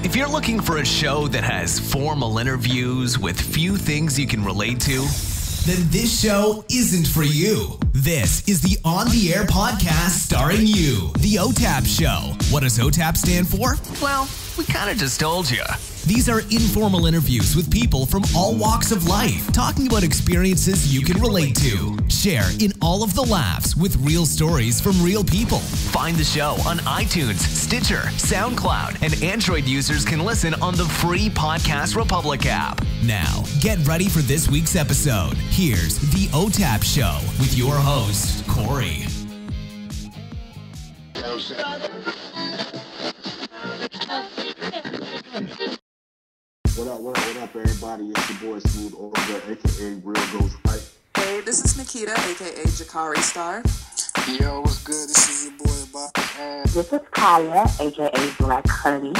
If you're looking for a show that has formal interviews with few things you can relate to, then this show isn't for you. This is the On the Air podcast starring you, the OTAP show. What does OTAP stand for? Well, we kind of just told you. These are informal interviews with people from all walks of life, talking about experiences you can relate to. Share in all of the laughs with real stories from real people. Find the show on iTunes, Stitcher, SoundCloud, and Android users can listen on the free Podcast Republic app. Now, get ready for this week's episode. Here's the OTAP show with your host, Corey. What up, everybody? It's your boy Smooth Olga, aka Real Goes Right. Hey, this is Nikita, aka Jakari Star. Yo, what's good? This is your boy Bob. This is Kaya, aka Black Honey.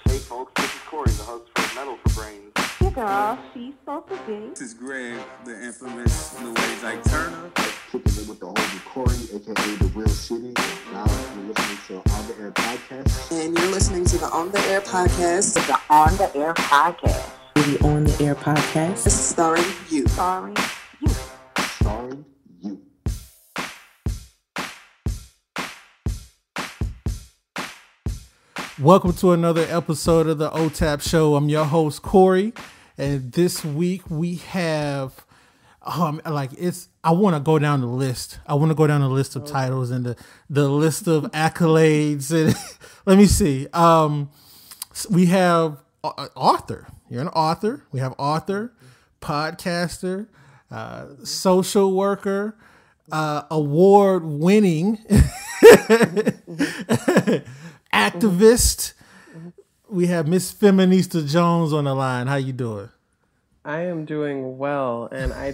Hey folks, this is Corey, the host for Metal for Brains. Your girl, she's supposed to be. This is Greg, the infamous Louise like Turner. Kicking it with the homie Corey, aka The Real City. Now you're listening to On the Air podcast. And you're listening to the On the Air podcast. The On the Air podcast. The On the Air podcast. Starring you. Starring you. Starring you. Welcome to another episode of the OTAP show. I'm your host, Corey. And this week we have, I want to go down the list. I want to go down the list of titles and the list of accolades. And let me see. We have author. You're an author. We have author, podcaster, social worker, award-winning activist. We have Miss Feminista Jones on the line. How you doing? I am doing well, and I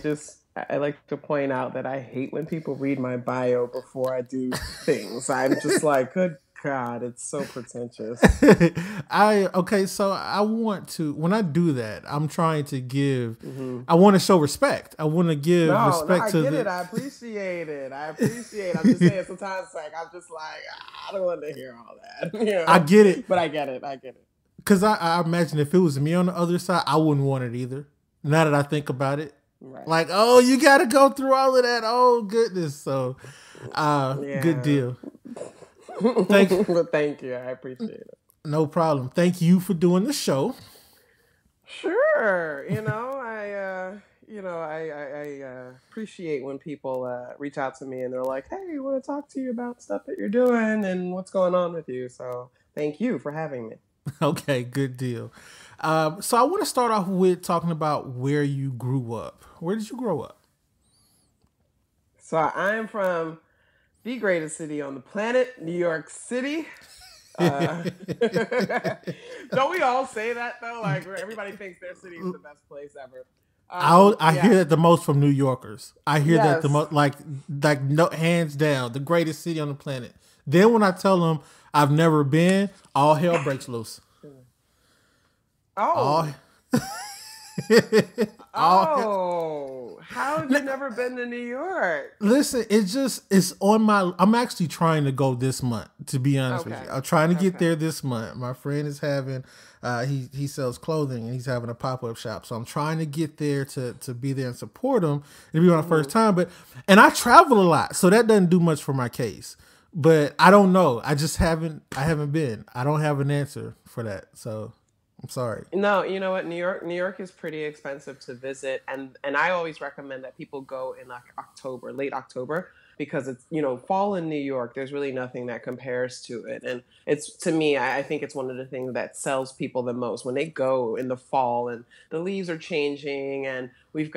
like to point out that I hate when people read my bio before I do things. I'm just like, good God, it's so pretentious. So I want to, when I do that, I'm trying to give, I want to show respect. I want to give respect to I get it. I appreciate it. I'm just saying sometimes I'm just like, I don't want to hear all that. You know? I get it. But I get it. Because I imagine if it was me on the other side, I wouldn't want it either. Now that I think about it. Right. Like, oh, you got to go through all of that. Oh, goodness. So, good deal. Thank you. I appreciate it. No problem. Thank you for doing the show. Sure. I appreciate when people reach out to me and they're like, hey, I want to talk to you about stuff that you're doing and what's going on with you. So thank you for having me. Okay, good deal. So I want to start off with talking about where you grew up. Where did you grow up? So I'm from the greatest city on the planet, New York City. Don't we all say that though? Like everybody thinks their city is the best place ever. I hear that the most from New Yorkers. I hear that the most, like no, hands down, the greatest city on the planet. Then when I tell them I've never been, all hell breaks loose. How have you never been to New York? Listen, it's on my, I'm actually trying to go this month, to be honest with you. I'm trying to get there this month. My friend is having, he sells clothing and he's having a pop-up shop. So I'm trying to get there to be there and support him. It'll be my first time, and I travel a lot, so that doesn't do much for my case. But I don't know. I haven't been. I don't have an answer for that. So I'm sorry. No, you know what? New York is pretty expensive to visit, and I always recommend that people go in like October, late October, because it's, fall in New York, there's really nothing that compares to it. And it's, to me, I think it's one of the things that sells people the most when they go in the fall and the leaves are changing and we've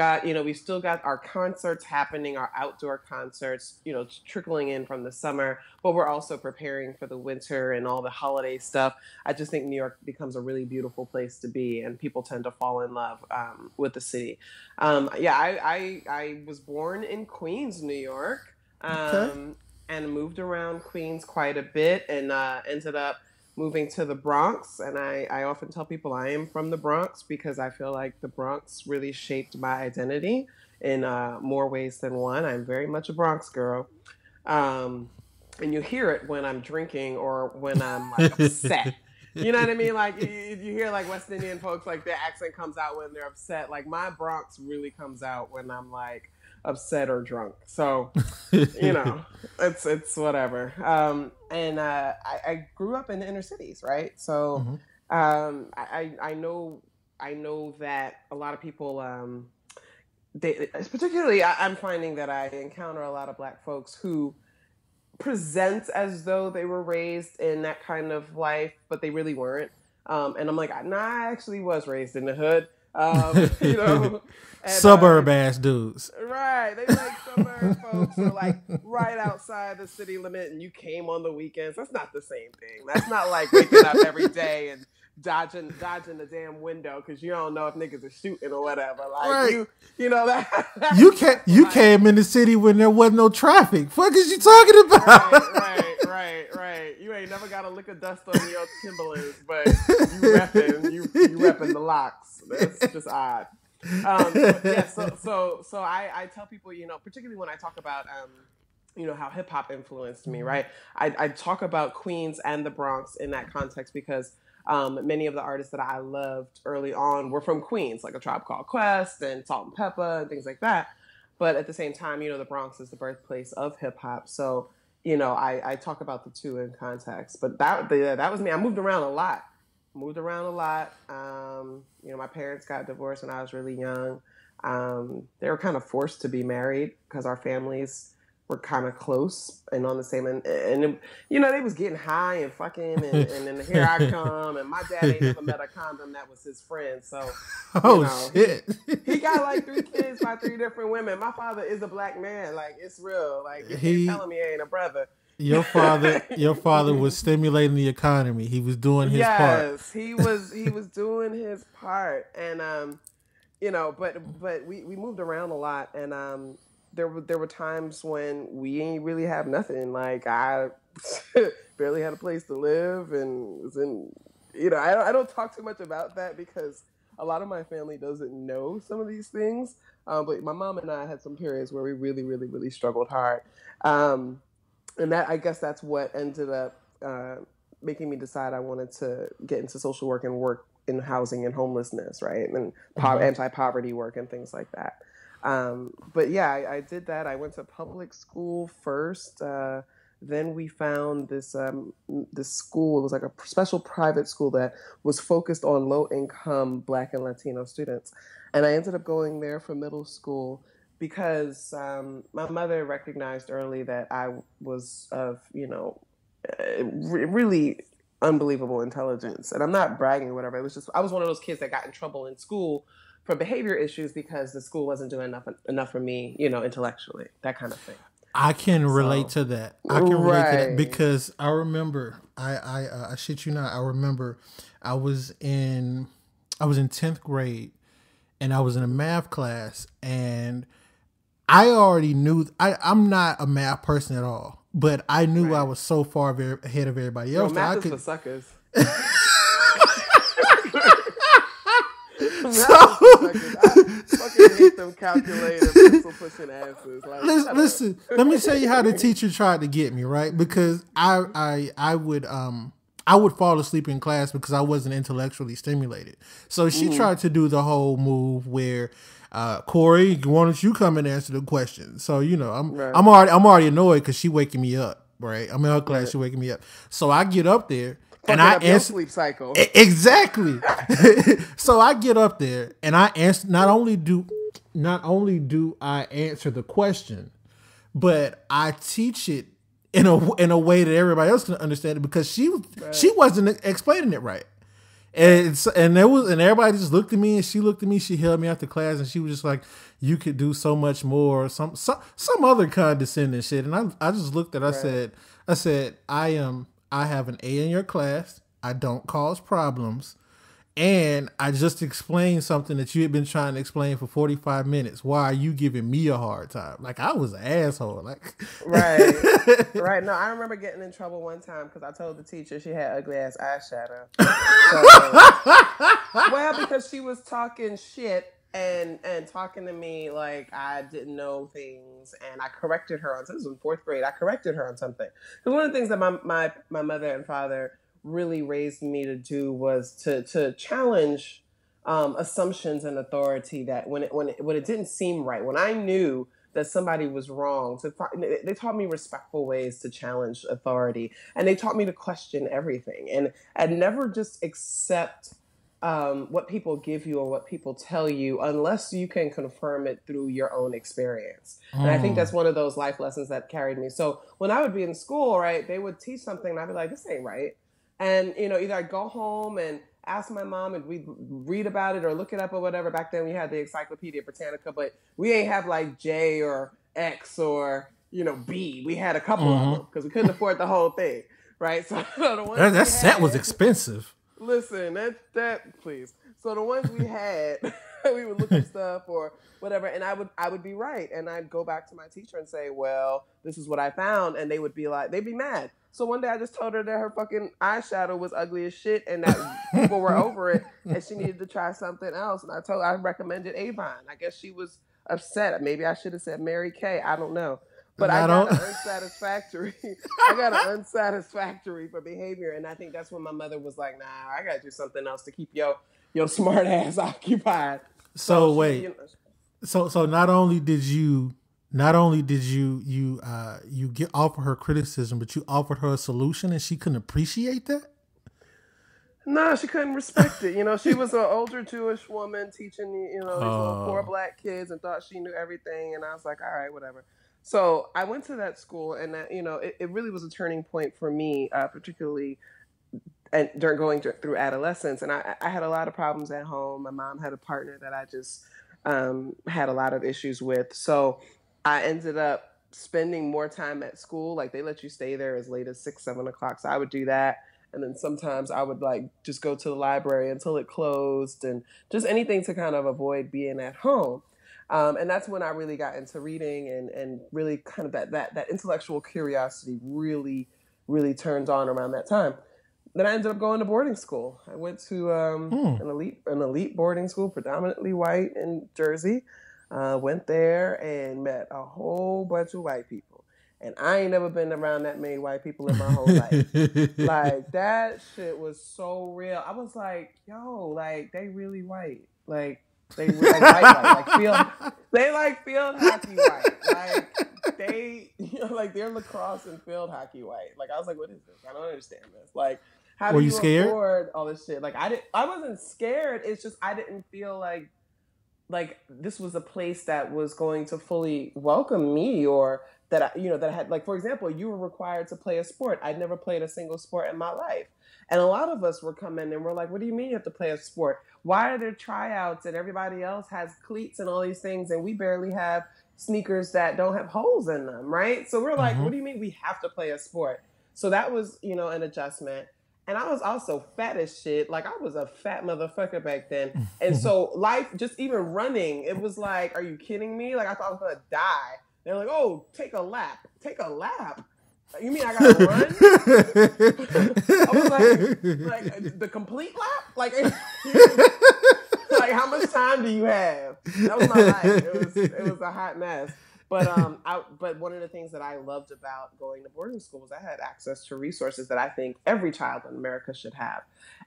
still got our concerts happening, our outdoor concerts, trickling in from the summer, but we're also preparing for the winter and all the holiday stuff. I just think New York becomes a really beautiful place to be, and people tend to fall in love with the city. I was born in Queens, New York, and moved around Queens quite a bit, and ended up moving to the Bronx. And I often tell people I am from the Bronx because I feel like the Bronx really shaped my identity in more ways than one. I'm very much a Bronx girl. And you hear it when I'm drinking or when I'm like upset. You know what I mean? Like you hear like West Indian folks, like their accent comes out when they're upset. Like my Bronx really comes out when I'm like upset or drunk. So, you know, it's whatever. I grew up in the inner cities, right? So, I know that a lot of people, I'm finding that I encounter a lot of Black folks who present as though they were raised in that kind of life, but they really weren't. And I'm like, nah, I actually was raised in the hood. You know, and, suburb ass dudes. Right. They like suburb folks or like right outside the city limit and you came on the weekends. That's not the same thing. That's not like waking up every day and dodging the damn window because you don't know if niggas are shooting or whatever. Like right. you know that you came in the city when there wasn't no traffic. Fuck is you talking about? Right. You ain't never got a lick of dust on your Timberlands, but you repping the locks. That's just odd. Yeah, so I tell people, you know, particularly when I talk about you know, how hip hop influenced me, right? I talk about Queens and the Bronx in that context because many of the artists that I loved early on were from Queens, like A Tribe Called Quest and Salt and Pepper and things like that. But at the same time, you know, the Bronx is the birthplace of hip hop. So, you know, I talk about the two in context. But that was me. I moved around a lot. You know, my parents got divorced when I was really young. They were kind of forced to be married because our families were kind of close and on the same and you know, they was getting high and fucking and then here I come and my dad ain't never met a condom that was his friend. So shit. He got like 3 kids by 3 different women. My father is a Black man. Like it's real. Like he's telling me he ain't a brother. Your father was stimulating the economy. He was doing his part. Yes, he was doing his part. And you know, but we moved around a lot and there were times when we ain't really have nothing. Like I barely had a place to live and was in, you know, I don't talk too much about that because a lot of my family doesn't know some of these things. But my mom and I had some periods where we really, really, really struggled hard. And that, I guess that's what ended up making me decide I wanted to get into social work and work in housing and homelessness, right? And anti-poverty work and things like that. But yeah, I did that. I went to public school first. Then we found this school. It was like a special private school that was focused on low-income Black and Latino students. And I ended up going there for middle school because my mother recognized early that I was of, you know, really unbelievable intelligence. And I'm not bragging or whatever. It was just, I was one of those kids that got in trouble in school for behavior issues because the school wasn't doing enough for me, you know, intellectually, that kind of thing. I can relate to that. I can relate to that because I remember, I shit you not, I remember I was in 10th grade and I was in a math class and I already knew, I'm not a math person at all, but I knew I was so far ahead of everybody else. Math is for suckers. So, I fucking hate them calculator pencil pushing asses. Like, listen, let me tell you how the teacher tried to get me, right? Because I would fall asleep in class because I wasn't intellectually stimulated. So she tried to do the whole move where Corey, why don't you come and answer the question? So, you know, I'm already annoyed because she waking me up, right? I'm in her class, she waking me up. So I get up there and I answer sleep cycle. Exactly. So I get up there and I answer. Not only do I answer the question, but I teach it in a way that everybody else can understand it because she wasn't explaining it right. And everybody just looked at me and she looked at me. She held me after class and she was just like, "You could do so much more." Some other condescending shit. And I just looked at her. I said, I have an A in your class. I don't cause problems. And I just explained something that you had been trying to explain for 45 minutes. Why are you giving me a hard time? Like, I was an asshole. Like, Right. No, I remember getting in trouble one time because I told the teacher she had ugly ass eyeshadow. Well, because she was talking shit and talking to me like I didn't know things, and I corrected her on. This was in 4th grade. I corrected her on something. Because one of the things that my mother and father really raised me to do was to challenge assumptions and authority that when it didn't seem right, when I knew that somebody was wrong, they taught me respectful ways to challenge authority, and they taught me to question everything and never just accept what people give you or what people tell you unless you can confirm it through your own experience. And I think that's one of those life lessons that carried me. So when I would be in school, right, they would teach something and I'd be like, this ain't right. And, either I'd go home and ask my mom and we'd read about it or look it up or whatever. Back then we had the Encyclopedia Britannica, but we ain't have like J or X or, B. We had a couple of them because we couldn't afford the whole thing, right? So the ones that set was expensive. Listen, that please. So the ones we had, we would look at stuff or whatever, and I would be right, and I'd go back to my teacher and say, well, this is what I found, and they'd be mad. So one day I just told her that her fucking eyeshadow was ugly as shit, and that people were over it, and she needed to try something else. And I recommended Avon. I guess she was upset. Maybe I should have said Mary Kay. I don't know. But I got an unsatisfactory. I got an unsatisfactory for behavior, and I think that's when my mother was like, "Nah, I got to do something else to keep your smart ass occupied." So wait, so not only did you get offer her criticism, but you offered her a solution, and she couldn't appreciate that? No, she couldn't respect it. She was an older Jewish woman teaching these little poor black kids and thought she knew everything, and I was like, all right, whatever. So I went to that school, and that, it really was a turning point for me, particularly during going through adolescence. And I had a lot of problems at home. My mom had a partner that I just had a lot of issues with. So I ended up spending more time at school. Like, they let you stay there as late as 6, 7 o'clock. So I would do that. And then sometimes I would just go to the library until it closed, and just anything to kind of avoid being at home. And that's when I really got into reading and really kind of that intellectual curiosity really, really turned on around that time. Then I ended up going to boarding school. I went to an elite boarding school, predominantly white in Jersey. Went there and met a whole bunch of white people. And I ain't never been around that many white people in my whole life. Like, that shit was so real. I was like, yo, like, they really white. Like, they like white, field hockey white. Like, they, like, they're lacrosse and field hockey white. Like, I was like, what is this? I don't understand this. Like, how do you afford all this shit? Like, I wasn't scared. It's just I didn't feel like this was a place that was going to fully welcome me, or that I had, like, for example, you were required to play a sport. I'd never played a single sport in my life. And a lot of us were coming and we're like, what do you mean you have to play a sport? Why are there tryouts and everybody else has cleats and all these things, and we barely have sneakers that don't have holes in them, right? So we're like, what do you mean we have to play a sport? So that was, an adjustment. And I was also fat as shit. Like, I was a fat motherfucker back then. And so life, just even running, it was like, are you kidding me? Like, I thought I was going to die. They're like, oh, take a lap. Take a lap? You mean I got to run? I was like, the complete lap? Like, like, how much time do you have? That was my life. It was a hot mess. But one of the things that I loved about going to boarding school was I had access to resources that I think every child in America should have.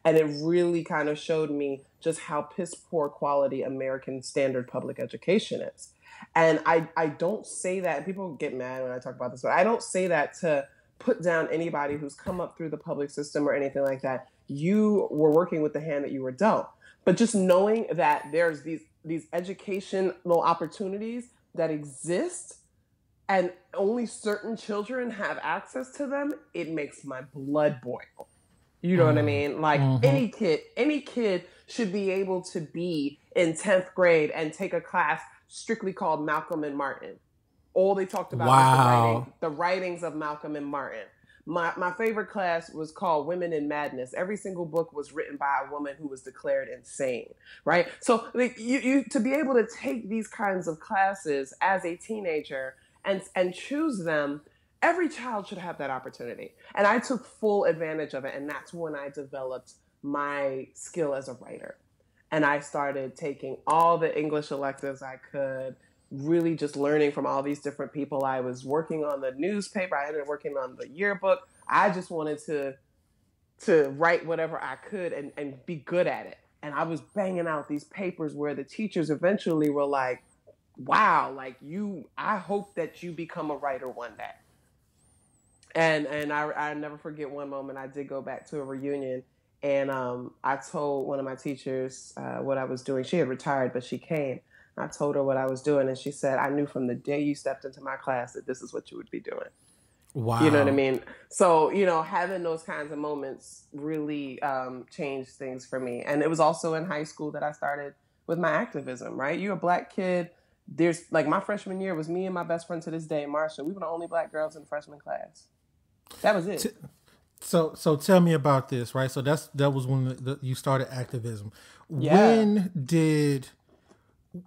And it really kind of showed me just how piss poor quality American standard public education is. And I don't say that, and people get mad when I talk about this, but I don't say that to put down anybody who's come up through the public system or anything like that. You were working with the hand that you were dealt. But just knowing that there's these educational opportunities that exist and only certain children have access to them, it makes my blood boil. You know what I mean? Like, any kid should be able to be in 10th grade and take a class strictly called Malcolm and Martin. All they talked about was the writings of Malcolm and Martin. My favorite class was called Women in Madness. Every single book was written by a woman who was declared insane, right? So, like, you to be able to take these kinds of classes as a teenager and choose them, every child should have that opportunity. And I took full advantage of it, and that's when I developed my skill as a writer. And I started taking all the English electives I could, really just learning from all these different people. I was working on the newspaper. I ended up working on the yearbook. I just wanted to to write whatever I could and be good at it. And I was banging out these papers where the teachers eventually were like, wow, like I hope that you become a writer one day. And I never forget one moment I did go back to a reunion, and I told one of my teachers what I was doing. She had retired, but she came. I told her what I was doing, and she said, I knew from the day you stepped into my class that this is what you would be doing. Wow. You know what I mean? So, having those kinds of moments really changed things for me. And it was also in high school that I started with my activism, right? You're a Black kid. There's like my freshman year was me and my best friend to this day, Marsha. We were the only Black girls in the freshman class. That was it. So tell me about this, right? So that was when you started activism. Yeah.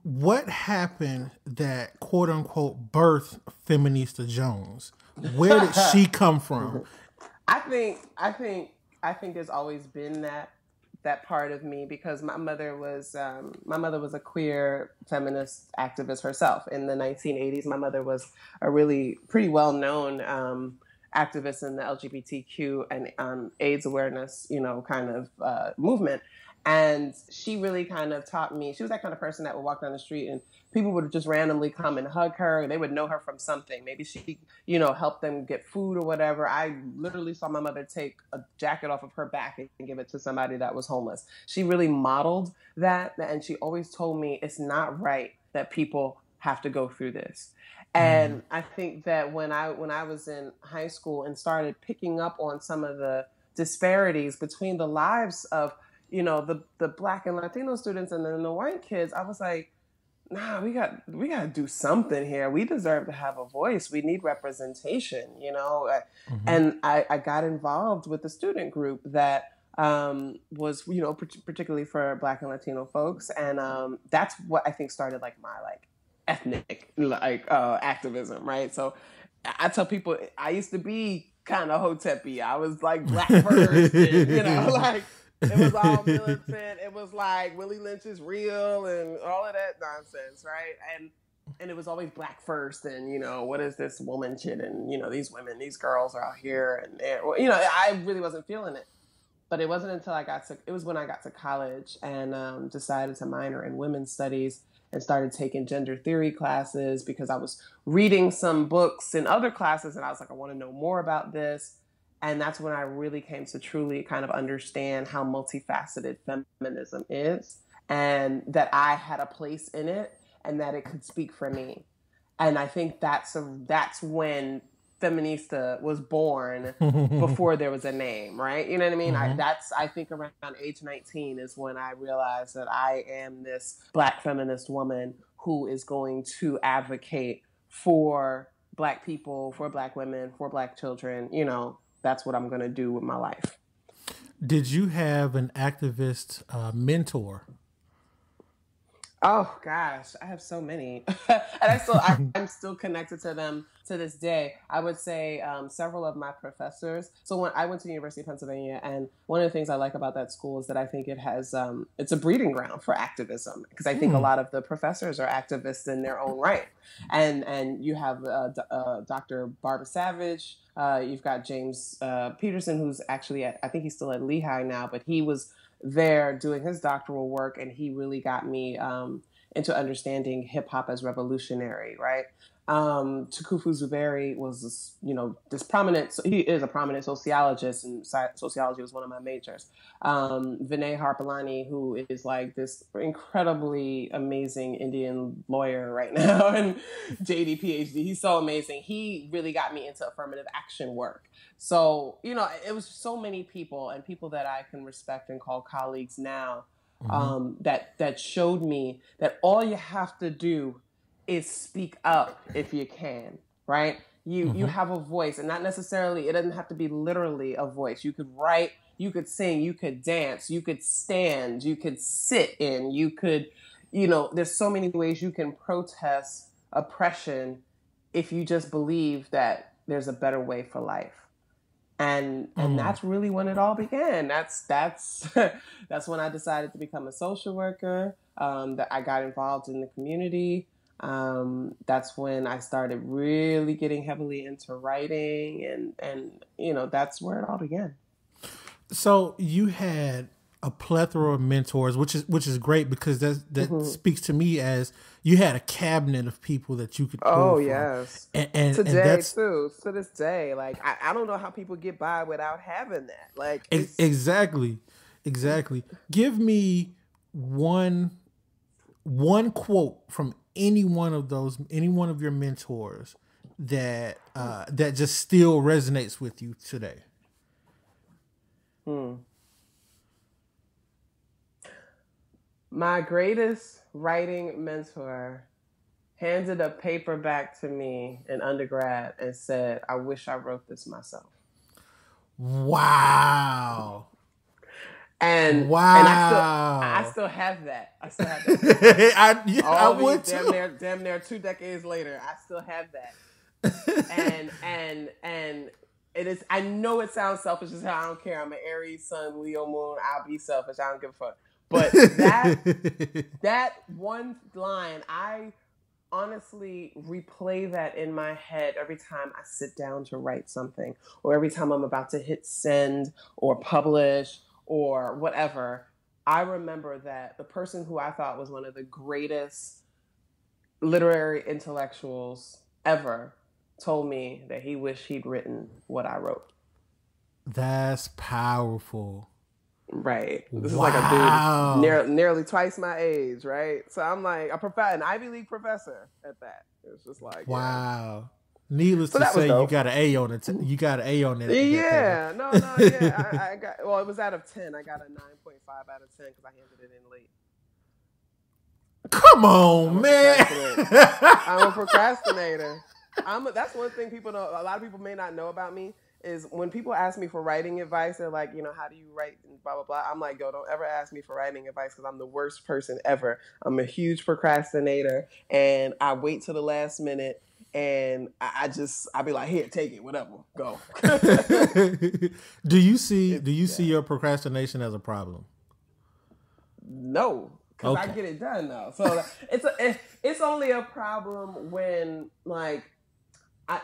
What happened that quote unquote birthed Feminista Jones? Where did she come from? I think there's always been that part of me, because my mother was a queer feminist activist herself in the 1980s. My mother was a really pretty well known activist in the LGBTQ and AIDS awareness, kind of movement. And she really kind of taught me. She was that kind of person that would walk down the street and people would just randomly come and hug her. They would know her from something. Maybe she, helped them get food or whatever. I literally saw my mother take a jacket off of her back and give it to somebody that was homeless. She really modeled that. And she always told me it's not right that people have to go through this. And I think that when I was in high school and started picking up on some of the disparities between the lives of the Black and Latino students and then the white kids, I was like, nah, we got to do something here. We deserve to have a voice. We need representation, And I got involved with the student group that was, particularly for Black and Latino folks. And that's what I think started like my ethnic activism, right? So I tell people I used to be kind of HOTEP-y. I was like Black first, and, it was all militant. It was like Willie Lynch is real and all of that nonsense, right? And it was always Black first, and what is this woman shit? And these women, these girls are out here, and I really wasn't feeling it. But it wasn't until it was when I got to college and decided to minor in women's studies and started taking gender theory classes, because I was reading some books in other classes and I was like, I want to know more about this. And that's when I really came to truly kind of understand how multifaceted feminism is, and that I had a place in it and that it could speak for me. And I think that's when Feminista was born, before there was a name, right? You know what I mean? Mm-hmm. I think around age 19 is when I realized that I am this Black feminist woman who is going to advocate for Black people, for Black women, for Black children. That's what I'm going to do with my life. Did you have an activist mentor? Oh gosh, I have so many, and I'm still connected to them to this day. I would say several of my professors. So when I went to the University of Pennsylvania, and one of the things I like about that school is that I think it has it's a breeding ground for activism, because I think a lot of the professors are activists in their own right. And you have Dr. Barbara Savage. You've got James Peterson, who's actually I think he's still at Lehigh now, but he was there doing his doctoral work, and he really got me into understanding hip hop as revolutionary, right? Tukufu Zuberi was this prominent, he is a prominent sociologist, and sociology was one of my majors. Vinay Harpalani, who is like this incredibly amazing Indian lawyer right now, and JD PhD, he's so amazing. He really got me into affirmative action work. So, it was so many people, and people that I can respect and call colleagues now, that showed me that all you have to do is speak up if you can, right? You have a voice, and not necessarily, it doesn't have to be literally a voice. You could write, you could sing, you could dance, you could stand, you could sit in, you could, there's so many ways you can protest oppression if you just believe that there's a better way for life. And that's really when it all began. That's when I decided to become a social worker, that I got involved in the community. That's when I started really getting heavily into writing, and that's where it all began. So you had a plethora of mentors, which is great because that speaks to me as you had a cabinet of people that you could pull from. Yes. And today that's, too. To this day, like I don't know how people get by without having that. Like exactly. Give me one quote from any one of your mentors that that just still resonates with you today. My greatest writing mentor handed a paper back to me in undergrad and said, "I wish I wrote this myself." Wow. And I still have that. I would too. Damn near 2 decades later, I still have that. and it is. I know it sounds selfish as hell. I don't care. I'm an Aries Sun, Leo Moon. I'll be selfish. I don't give a fuck. But that one line, I honestly replay that in my head every time I sit down to write something, or every time I'm about to hit send or publish or whatever. I remember that the person who I thought was one of the greatest literary intellectuals ever told me that he wished he'd written what I wrote. That's powerful. Right. This is like a dude nearly twice my age, right? So I'm like an Ivy League professor at that. It's just like, wow. Yeah. Needless to say, you got an A on it. You got an A on it. Yeah. No. Yeah. I got. Well, it was out of 10. I got a 9.5 out of 10 because I handed it in late. Come on, man. I'm a procrastinator. That's one thing people know. A lot of people may not know about me is when people ask me for writing advice, they're like, how do you write and blah, blah, blah. I'm like, yo, don't ever ask me for writing advice because I'm the worst person ever. I'm a huge procrastinator and I wait till the last minute and I'll be like, here, take it, whatever, go. Do you see your procrastination as a problem? No. Because I get it done now. So it's only a problem when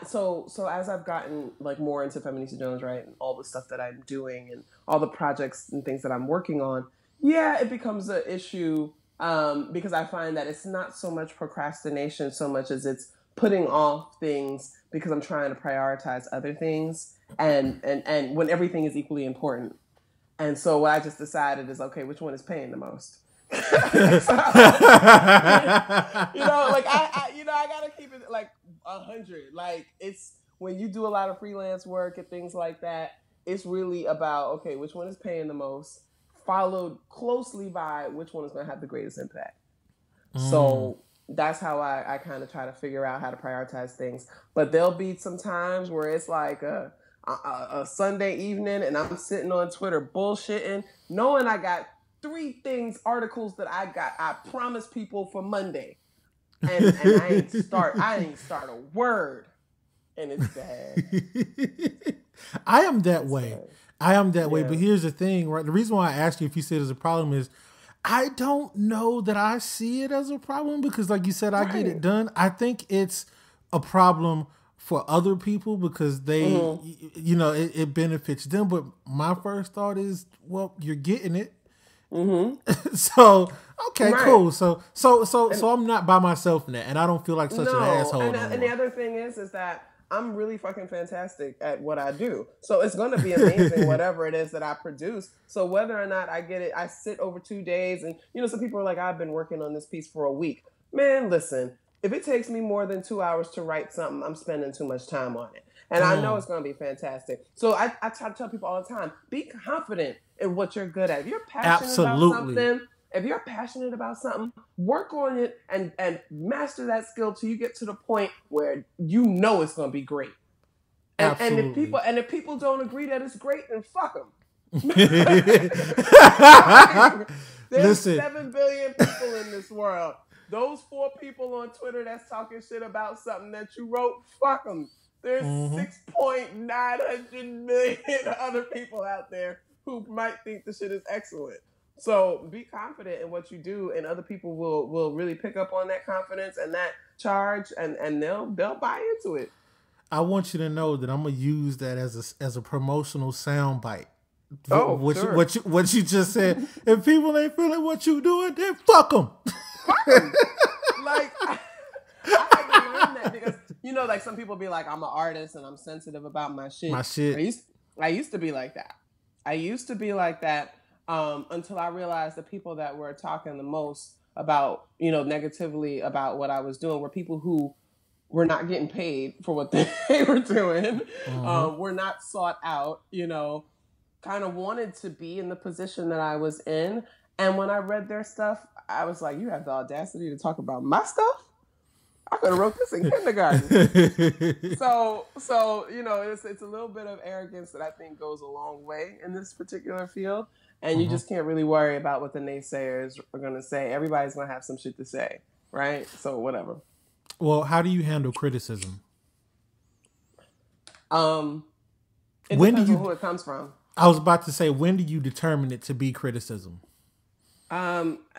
so as I've gotten more into Feminista Jones, right, and all the stuff that I'm doing and all the projects and things that I'm working on, it becomes an issue because I find that it's not so much procrastination so much as it's putting off things because I'm trying to prioritize other things and when everything is equally important. And so what I just decided is, okay, which one is paying the most? I gotta keep it 100. It's when you do a lot of freelance work and things like that, it's really about, okay, which one is paying the most, followed closely by which one is going to have the greatest impact. So that's how I kind of try to figure out how to prioritize things. But there'll be some times where it's like a Sunday evening and I'm sitting on Twitter bullshitting, knowing I got 3 articles that I promised people for Monday. And I ain't start a word. And it's bad. I am that way. But here's the thing, right? The reason why I asked you if you see it as a problem is I don't know that I see it as a problem because like you said, I get it done. I think it's a problem for other people because they, it benefits them. But my first thought is, well, you're getting it. Mm-hmm. So okay, cool. So I'm not by myself in that, and I don't feel like such an asshole. And the other thing is that I'm really fucking fantastic at what I do. So it's going to be amazing, whatever it is that I produce. So whether or not I get it, I sit over 2 days, and some people are like, I've been working on this piece for a week. Man, listen, if it takes me more than 2 hours to write something, I'm spending too much time on it. And I know it's going to be fantastic. So I try to tell people all the time, be confident in what you're good at. If you're passionate about something, work on it and master that skill till you get to the point where you know it's going to be great. And if people don't agree that it's great, then fuck them. There's 7 billion people in this world. Those 4 people on Twitter that's talking shit about something that you wrote, fuck them. There's 6.9 million other people out there who might think the shit is excellent. So be confident in what you do, and other people will really pick up on that confidence and that charge, and they'll buy into it. I want you to know that I'm gonna use that as a promotional soundbite Sure. What you just said. If people ain't feeling what you doing, then fuck them. Like, I had to learn that because, like some people be like, I'm an artist and I'm sensitive about my shit. I used to be like that. Until I realized the people that were talking the most about, negatively about what I was doing were people who were not getting paid for what they were doing, were not sought out, kind of wanted to be in the position that I was in. And when I read their stuff, I was like, you have the audacity to talk about my stuff? I could have wrote this in kindergarten. So it's a little bit of arrogance that I think goes a long way in this particular field. And you just can't really worry about what the naysayers are going to say. Everybody's going to have some shit to say, right? So whatever. Well, how do you handle criticism? It depends on who it comes from. I was about to say, when do you determine it to be criticism?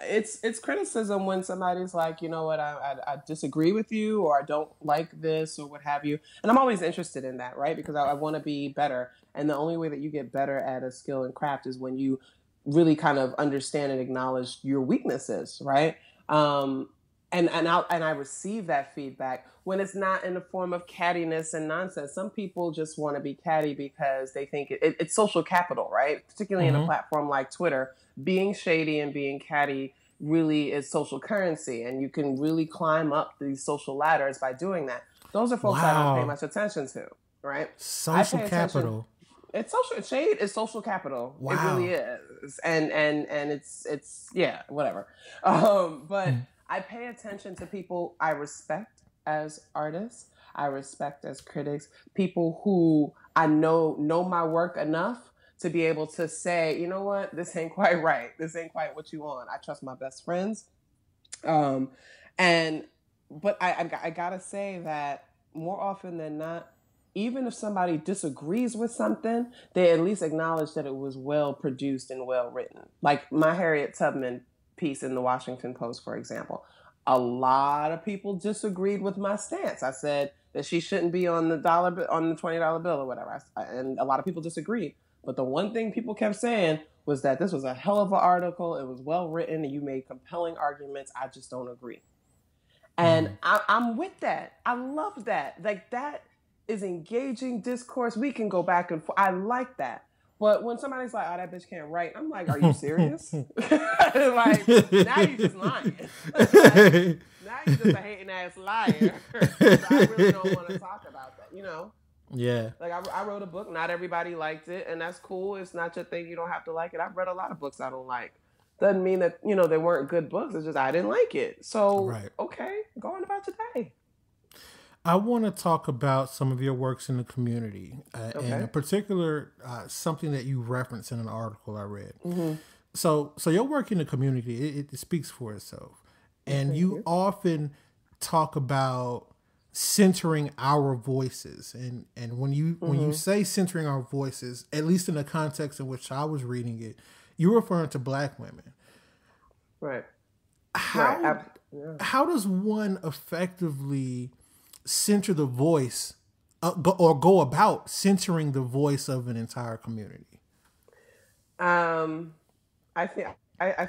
It's criticism when somebody's like, you know what, I disagree with you, or I don't like this, or what have you. And I'm always interested in that, right? Because I want to be better. And the only way that you get better at a skill and craft is when you really kind of understand and acknowledge your weaknesses, right? And I receive that feedback when it's not in the form of cattiness and nonsense. Some people just want to be catty because they think it's social capital, right? Particularly in a platform like Twitter, being shady and being catty really is social currency, and you can really climb up these social ladders by doing that. Those are folks I don't pay much attention to, right? Social capital. It's social shade is social capital. Wow. It really is, and it's yeah, whatever. But I pay attention to people I respect as artists. I respect as critics, people who I know my work enough to be able to say, you know what, this ain't quite right. This ain't quite what you want. I trust my best friends. But I gotta say that more often than not, even if somebody disagrees with something, they at least acknowledge that it was well produced and well written. Like my Harriet Tubman piece in the Washington Post, for example. A lot of people disagreed with my stance. I said that she shouldn't be on the $20 bill or whatever. And a lot of people disagreed. But the one thing people kept saying was that this was a hell of an article. It was well written and you made compelling arguments. I just don't agree. And I'm with that. I love that. Like, that is engaging discourse. We can go back and forth. I like that. But when somebody's like, oh, that bitch can't write, I'm like, are you serious? Like, now you just lying. Like, now you just a hating ass liar. I really don't want to talk about that, Yeah. Like, I wrote a book. Not everybody liked it, and that's cool. It's not your thing. You don't have to like it. I've read a lot of books I don't like. Doesn't mean that, they weren't good books. It's just I didn't like it. So, okay, go on about your day. I want to talk about some of your works in the community, and in particular, something that you referenced in an article I read. Mm-hmm. So your work in the community, it speaks for itself. And you often talk about centering our voices. And when you say centering our voices, at least in the context in which I was reading it, you're referring to Black women. Right. How does one effectively center the voice go about centering the voice of an entire community? I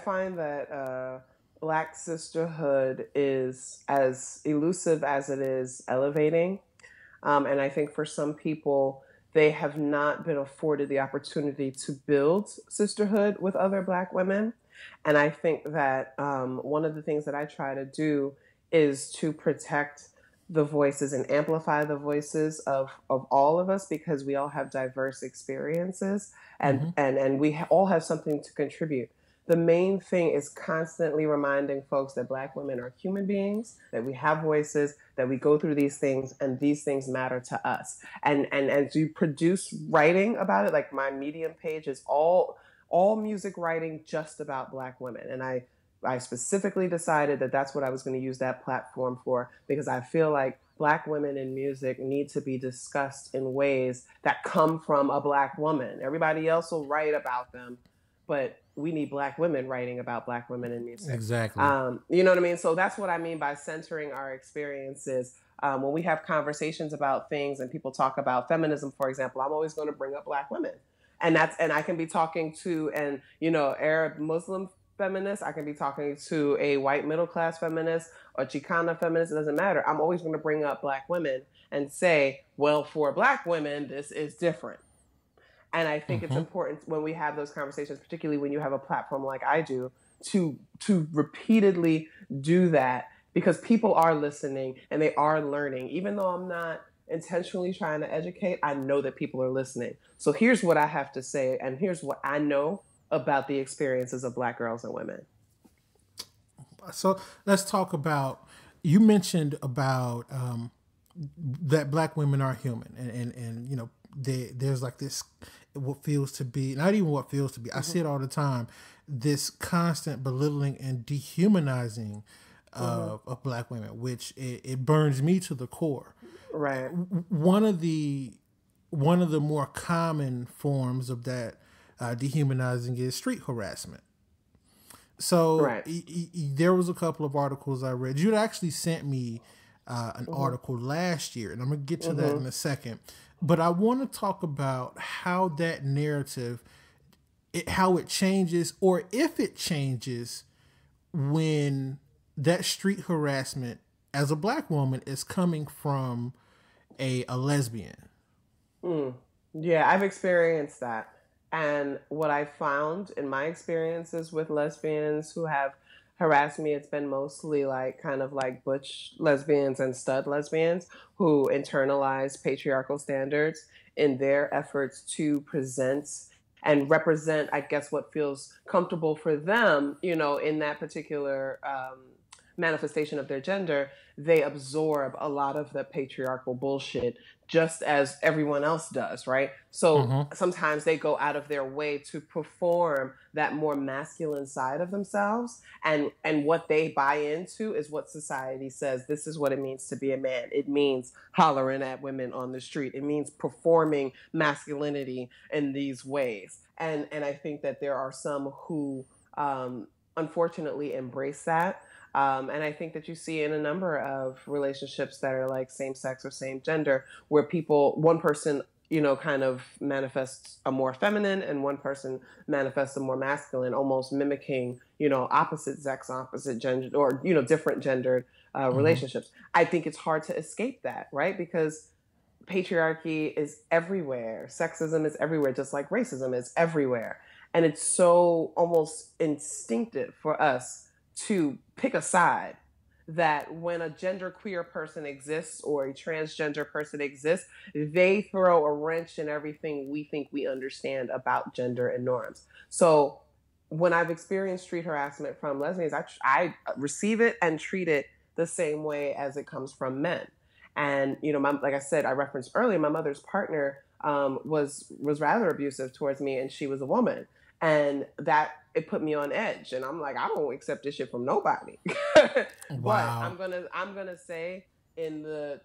find that Black sisterhood is as elusive as it is elevating. And I think for some people, they have not been afforded the opportunity to build sisterhood with other Black women. And I think that one of the things that I try to do is to protect the voices and amplify the voices of all of us, because we all have diverse experiences and we all have something to contribute. The main thing is constantly reminding folks that Black women are human beings, that we have voices, that we go through these things, and these things matter to us. And as you produce writing about it, like my Medium page is all music writing just about Black women. And I specifically decided that that's what I was going to use that platform for, because I feel like Black women in music need to be discussed in ways that come from a Black woman. Everybody else will write about them, but we need Black women writing about Black women in music. Exactly. You know what I mean? So that's what I mean by centering our experiences. When we have conversations about things and people talk about feminism, for example, I'm always going to bring up Black women. And I can be talking to Arab Muslim feminist. I can be talking to a white middle class feminist or Chicana feminist. It doesn't matter. I'm always going to bring up Black women and say, well, for Black women, this is different. And I think it's important when we have those conversations, particularly when you have a platform like I do, to repeatedly do that, because people are listening and they are learning. Even though I'm not intentionally trying to educate, I know that people are listening. So here's what I have to say, and here's what I know about the experiences of Black girls and women. So let's talk about, you mentioned about that Black women are human, and you know, there's like this, what feels to be, not even what feels to be, I see it all the time, this constant belittling and dehumanizing of Black women, which it burns me to the core. Right. One of the more common forms of that dehumanizing is street harassment. So there was a couple of articles I read. You'd actually sent me an article last year, and I'm going to get to that in a second. But I want to talk about how that narrative, how it changes, or if it changes when that street harassment as a Black woman is coming from a lesbian. Yeah, I've experienced that. And what I found in my experiences with lesbians who have harassed me, it's been mostly like kind of like butch lesbians and stud lesbians who internalize patriarchal standards in their efforts to present and represent, I guess, what feels comfortable for them, you know, in that particular manifestation of their gender. They absorb a lot of the patriarchal bullshit just as everyone else does, right? So sometimes they go out of their way to perform that more masculine side of themselves. And what they buy into is what society says, this is what it means to be a man. It means hollering at women on the street. It means performing masculinity in these ways. And I think that there are some who unfortunately embrace that. And I think that you see in a number of relationships that are like same sex or same gender, where one person, you know, kind of manifests a more feminine and one person manifests a more masculine, almost mimicking, you know, opposite sex, opposite gender, or, you know, different gendered relationships. I think it's hard to escape that, right? Because patriarchy is everywhere. Sexism is everywhere, just like racism is everywhere. And it's so almost instinctive for us to pick a side, that when a genderqueer person exists or a transgender person exists, they throw a wrench in everything we think we understand about gender and norms. So when I've experienced street harassment from lesbians, I receive it and treat it the same way as it comes from men. And, you know, like I said, I referenced earlier, my mother's partner was rather abusive towards me, and she was a woman. And that, it put me on edge, and I'm like, I don't accept this shit from nobody. Wow. But I'm gonna say, in the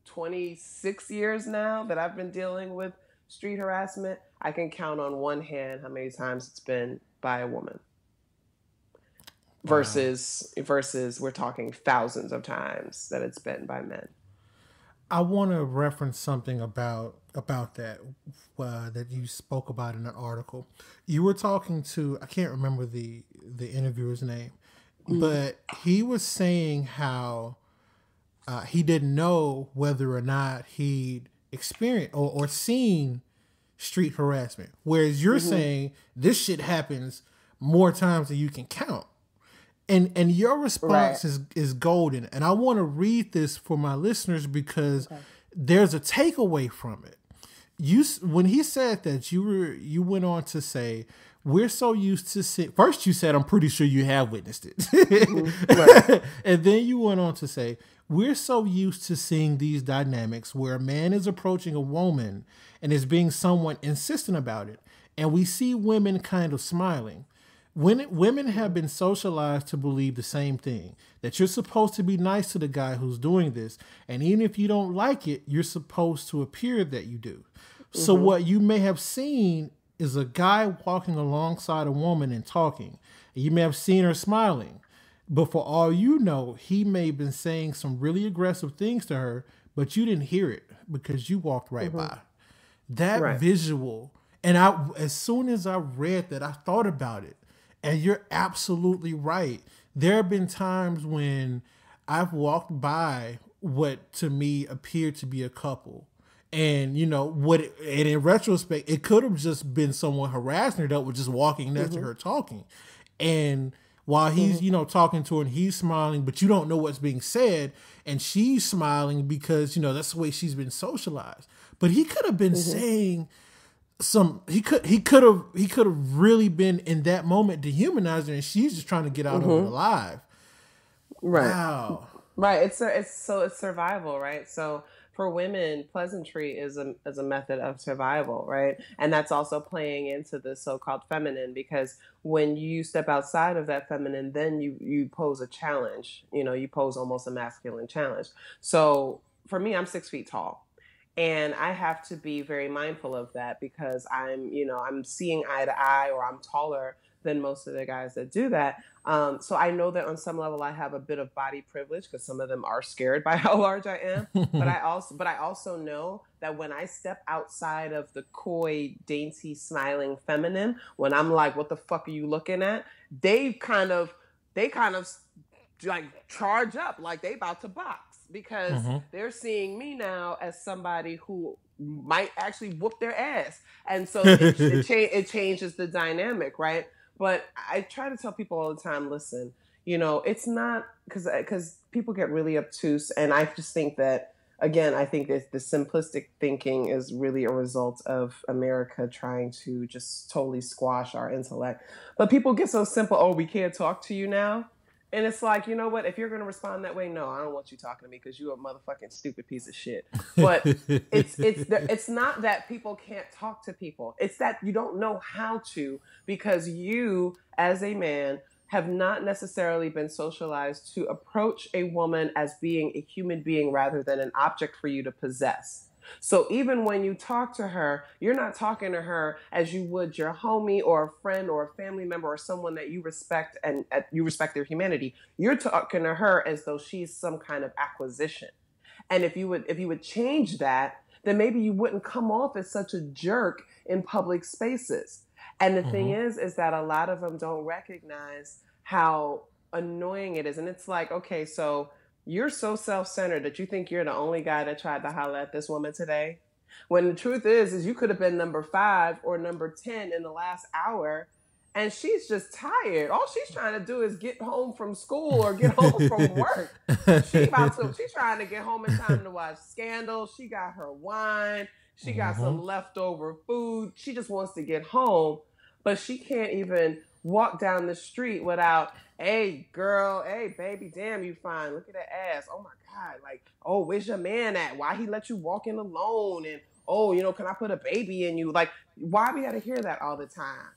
26 years now that I've been dealing with street harassment, I can count on one hand how many times it's been by a woman. Versus we're talking thousands of times that it's been by men. I want to reference something about that that you spoke about in an article. You were talking to, I can't remember the interviewer's name, but he was saying how he didn't know whether or not he'd experienced or seen street harassment, whereas you're saying this shit happens more times than you can count. And your response is golden. And I want to read this for my listeners because there's a takeaway from it. When he said that, you went on to say, we're so used to first you said, I'm pretty sure you have witnessed it. And then you went on to say, we're so used to seeing these dynamics where a man is approaching a woman and is being somewhat insistent about it. And we see women kind of smiling. Women have been socialized to believe the same thing, that you're supposed to be nice to the guy who's doing this. And even if you don't like it, you're supposed to appear that you do. So what you may have seen is a guy walking alongside a woman and talking. You may have seen her smiling, but for all you know, he may have been saying some really aggressive things to her, but you didn't hear it because you walked right by. That visual, and as soon as I read that, I thought about it. And you're absolutely right. There have been times when I've walked by what to me appeared to be a couple. And, you know, and in retrospect, it could have just been someone harassing her that was just walking next to her talking. And while he's, you know, talking to her and he's smiling, but you don't know what's being said. And she's smiling because, you know, that's the way she's been socialized. But he could have been saying he could have really been in that moment dehumanizing her, and she's just trying to get out of it alive. Right. Wow. Right. It's survival, right? So for women, pleasantry is a method of survival, right? And that's also playing into the so-called feminine, because when you step outside of that feminine, then you pose a challenge. You know, you pose almost a masculine challenge. So for me, I'm 6 feet tall. And I have to be very mindful of that because I'm seeing eye to eye, or I'm taller than most of the guys that do that. So I know that on some level I have a bit of body privilege because some of them are scared by how large I am. But I also know that when I step outside of the coy, dainty, smiling feminine, when I'm like, what the fuck are you looking at? They kind of like charge up like they about to box. Because they're seeing me now as somebody who might actually whoop their ass. And so it changes the dynamic, right? But I try to tell people all the time, listen, you know, it's not because people get really obtuse. And I just think that, again, I think that the simplistic thinking is really a result of America trying to just totally squash our intellect. But people get so simple, oh, we can't talk to you now. And it's like, you know what? If you're going to respond that way, no, I don't want you talking to me because you're a motherfucking stupid piece of shit. But it's not that people can't talk to people. It's that you don't know how to because you, as a man, have not necessarily been socialized to approach a woman as being a human being rather than an object for you to possess. So even when you talk to her, you're not talking to her as you would your homie or a friend or a family member or someone that you respect and you respect their humanity. You're talking to her as though she's some kind of acquisition. And if you would change that, then maybe you wouldn't come off as such a jerk in public spaces. And the thing is that a lot of them don't recognize how annoying it is. And it's like, okay, so you're so self-centered that you think you're the only guy that tried to holler at this woman today. When the truth is you could have been number 5 or number 10 in the last hour, and she's just tired. All she's trying to do is get home from school or get home from work. She's trying to get home in time to watch Scandal. She got her wine. She got some leftover food. She just wants to get home, but she can't even walk down the street without, hey, girl, hey, baby, damn, you fine. Look at that ass. Oh, my God. Like, oh, where's your man at? Why he let you walk in alone? And, oh, you know, can I put a baby in you? Like, why we got to hear that all the time?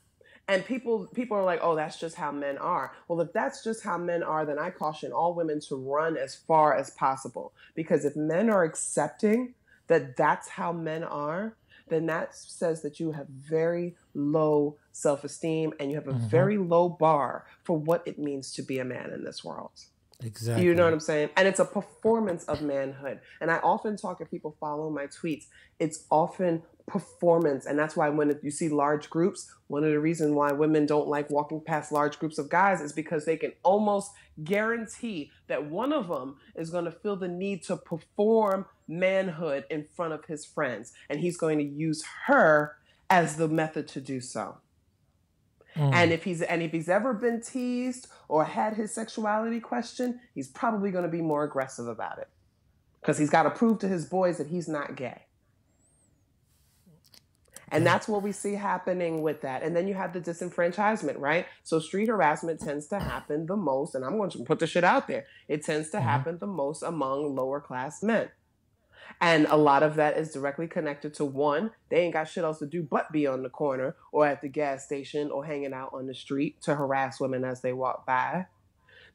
And people are like, oh, that's just how men are. Well, if that's just how men are, then I caution all women to run as far as possible. Because if men are accepting that that's how men are, then that says that you have very low self-esteem and you have a very low bar for what it means to be a man in this world. Exactly. You know what I'm saying? And it's a performance of manhood. And I often talk, if people follow my tweets, it's often performance. And that's why when you see large groups, one of the reasons why women don't like walking past large groups of guys is because they can almost guarantee that one of them is going to feel the need to perform manhood in front of his friends. And he's going to use her as the method to do so. And if he's ever been teased or had his sexuality questioned, he's probably going to be more aggressive about it because he's got to prove to his boys that he's not gay. And that's what we see happening with that. And then you have the disenfranchisement, right? So street harassment tends to happen the most, and I'm going to put the shit out there. It tends to happen the most among lower class men. And a lot of that is directly connected to, one, they ain't got shit else to do but be on the corner or at the gas station or hanging out on the street to harass women as they walk by.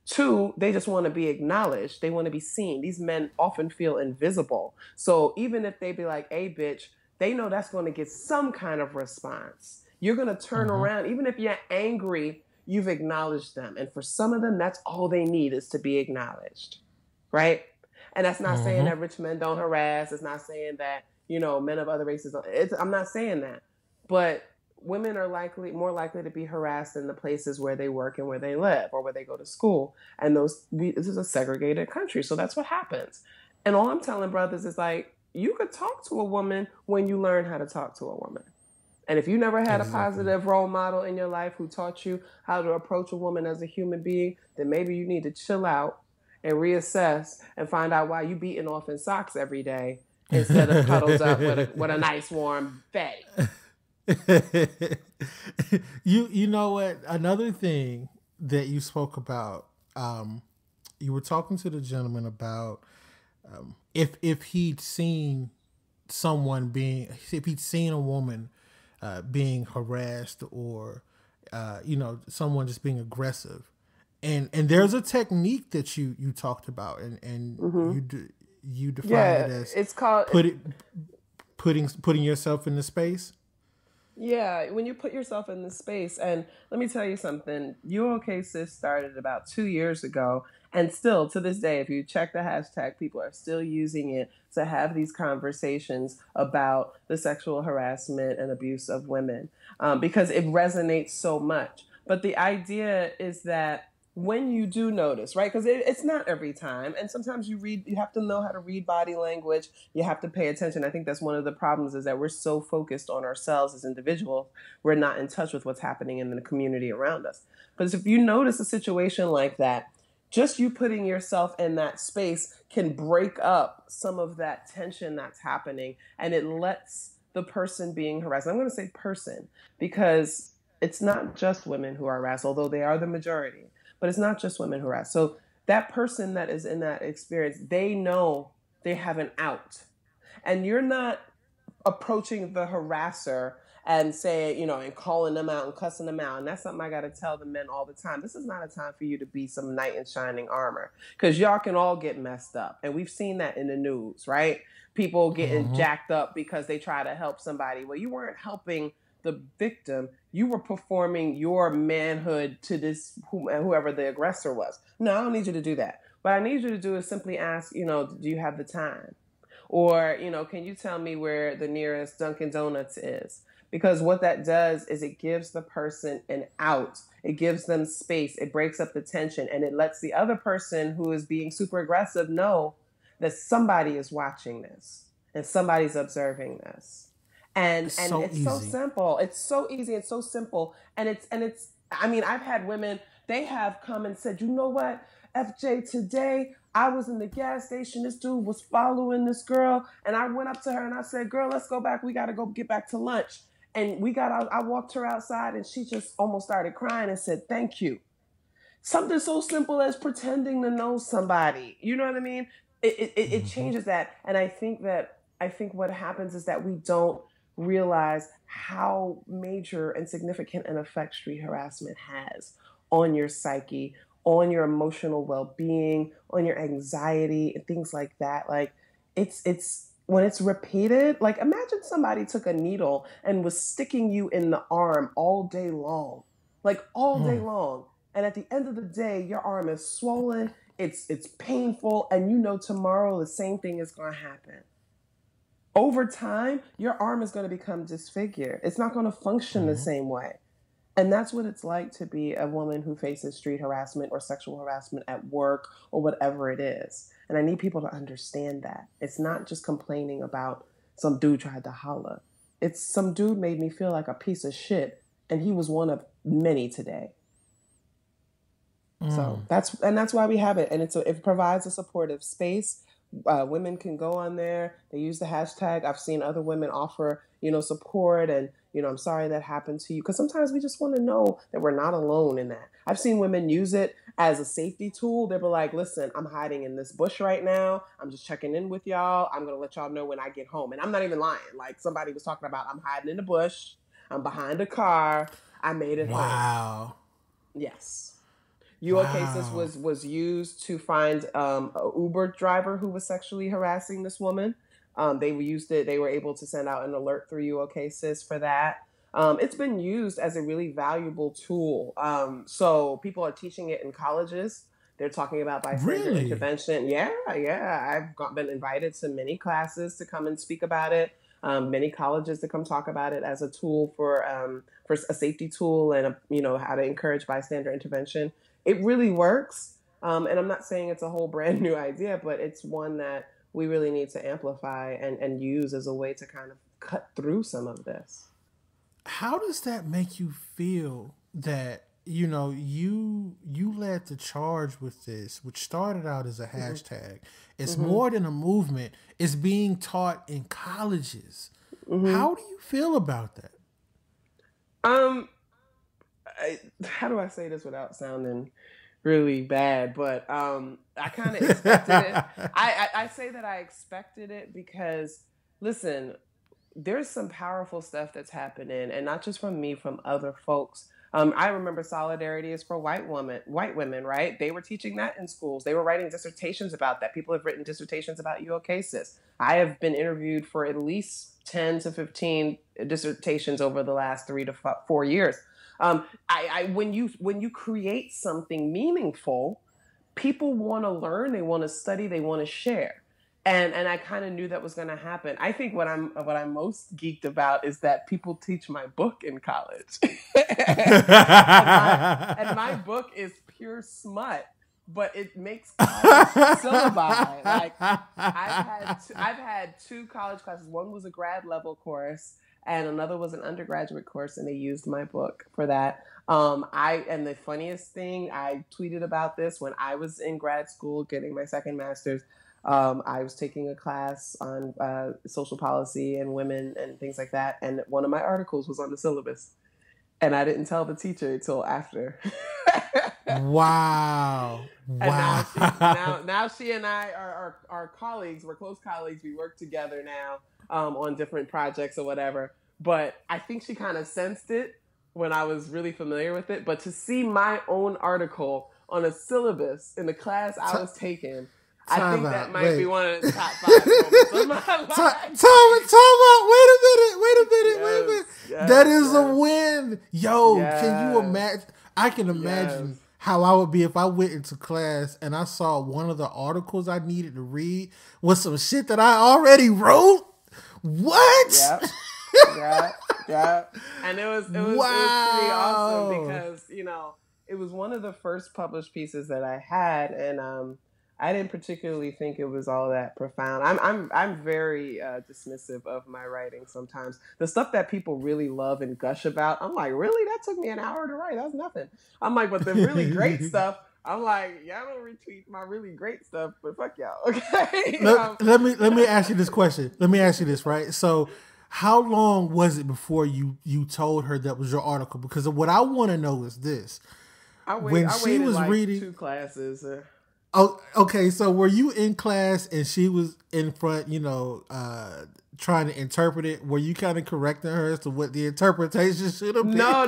2, they just want to be acknowledged. They want to be seen. These men often feel invisible. So even if they be like, hey, bitch, they know that's going to get some kind of response. You're going to turn around. Even if you're angry, you've acknowledged them. And for some of them, that's all they need is to be acknowledged, right? And that's not saying that rich men don't harass. It's not saying that, men of other races. I'm not saying that, but women are more likely to be harassed in the places where they work and where they live or where they go to school. And this is a segregated country. So that's what happens. And all I'm telling brothers is like, you could talk to a woman when you learn how to talk to a woman. And if you never had a positive role model in your life who taught you how to approach a woman as a human being, then maybe you need to chill out and reassess and find out why you beating off in socks every day instead of cuddled up with a nice warm fatty. You know what? Another thing that you spoke about, you were talking to the gentleman about if he'd seen if he'd seen a woman being harassed or someone just being aggressive, and there's a technique that you talked about and you defined it as it's called putting yourself in the space. Yeah, when you put yourself in the space, and let me tell you something, You OK Sis started about 2 years ago, and still to this day, if you check the hashtag, people are still using it to have these conversations about the sexual harassment and abuse of women, because it resonates so much. But the idea is that when you do notice, right? Because it's not every time. And sometimes you have to know how to read body language. You have to pay attention. I think that's one of the problems is that we're so focused on ourselves as individuals. We're not in touch with what's happening in the community around us. Because if you notice a situation like that, just you putting yourself in that space can break up some of that tension that's happening. And it lets the person being harassed, I'm going to say person, because it's not just women who are harassed, although they are the majority. But it's not just women who are harassed. So that person that is in that experience, they know they have an out. And you're not approaching the harasser and saying, and calling them out and cussing them out. And that's something I got to tell the men all the time. This is not a time for you to be some knight in shining armor, because y'all can all get messed up. And we've seen that in the news, right? People getting jacked up because they try to help somebody. Well, you weren't helping the victim, you were performing your manhood to this whoever the aggressor was. No, I don't need you to do that. What I need you to do is simply ask, do you have the time? Or, can you tell me where the nearest Dunkin' Donuts is? Because what that does is it gives the person an out. It gives them space. It breaks up the tension, and it lets the other person who is being super aggressive know that somebody is watching this and somebody's observing this. And it's so simple. It's so easy. It's so simple. And it's, I've had women, they have come and said, you know what, FJ, today I was in the gas station. This dude was following this girl. And I went up to her and I said, girl, let's go back. We got to go get back to lunch. And I walked her outside and she just almost started crying and said, thank you. Something so simple as pretending to know somebody. You know what I mean? It changes that. And I think what happens is that we don't realize how major and significant an effect street harassment has on your psyche, on your emotional well-being, on your anxiety, and things like that. Like it's when it's repeated, like imagine somebody took a needle and was sticking you in the arm all day long, like all day long. And at the end of the day, your arm is swollen, it's painful, and tomorrow the same thing is going to happen. Over time, your arm is going to become disfigured. It's not going to function the same way. And that's what it's like to be a woman who faces street harassment or sexual harassment at work or whatever it is. And I need people to understand that. It's not just complaining about some dude tried to holler. It's some dude made me feel like a piece of shit, and he was one of many today. So that's why we have it. And it provides a supportive space. Women can go on there. They use the hashtag. I've seen other women offer, support and, I'm sorry that happened to you. Because sometimes we just want to know that we're not alone in that. I've seen women use it as a safety tool. They were like, listen, I'm hiding in this bush right now. I'm just checking in with y'all. I'm going to let y'all know when I get home. And I'm not even lying. Like somebody was talking about, I'm hiding in the bush. I'm behind a car. I made it home. Wow. Yes. OK Sis was used to find an Uber driver who was sexually harassing this woman. They used it. They were able to send out an alert through OK Sis for that. It's been used as a really valuable tool. So people are teaching it in colleges They're talking about bystander intervention. Yeah. I've been invited to many classes to come and speak about it. Many colleges to come talk about it as a tool for a safety tool and how to encourage bystander intervention. It really works. And I'm not saying it's a whole brand new idea, but it's one that we really need to amplify and use as a way to kind of cut through some of this. How does that make you feel that, you led the charge with this, which started out as a hashtag? It's more than a movement. It's being taught in colleges. How do you feel about that? How do I say this without sounding really bad? But I kind of expected it. I say that I expected it because, listen, there's some powerful stuff that's happening, and not just from me, from other folks. I remember solidarity is for white women, right? They were teaching that in schools. They were writing dissertations about that. People have written dissertations about UOCasis. I have been interviewed for at least 10 to 15 dissertations over the last 3 to 4 years. When you create something meaningful, people want to learn, they want to study, they want to share. And I kind of knew that was going to happen. I think what I'm most geeked about is that people teach my book in college. and my book is pure smut, but it makes college syllabi. Like I've had 2 college classes. One was a grad level course and another was an undergraduate course, and they used my book for that. And the funniest thing, I tweeted about this when I was in grad school getting my second master's. I was taking a class on social policy and women and things like that, and one of my articles was on the syllabus, and I didn't tell the teacher until after. Wow! And now she and I are colleagues. We're close colleagues. We work together now on different projects or whatever. But I think she kind of sensed it when I was really familiar with it. But to see my own article on a syllabus in the class I was taking. I think that might be one of the top 5 moments of my life. Time out. Wait a minute. Yes, that is a win. Yo, can you imagine? I can imagine how I would be if I went into class and I saw one of the articles I needed to read was some shit that I already wrote. What? Yeah. And it was pretty awesome because, it was one of the first published pieces that I had, and I didn't particularly think it was all that profound. I'm very dismissive of my writing sometimes. The stuff that people really love and gush about, I'm like, really? That took me an hour to write. That's nothing. I'm like, but the really great stuff, I'm like, y'all don't retweet my really great stuff, but fuck y'all, okay? Let me ask you this question. Let me ask you this, right? So, how long was it before you told her that was your article? Because what I want to know is this: I waited like reading 2 classes. Oh, okay. So were you in class and she was in front, trying to interpret it? Were you kind of correcting her as to what the interpretation should have been? No.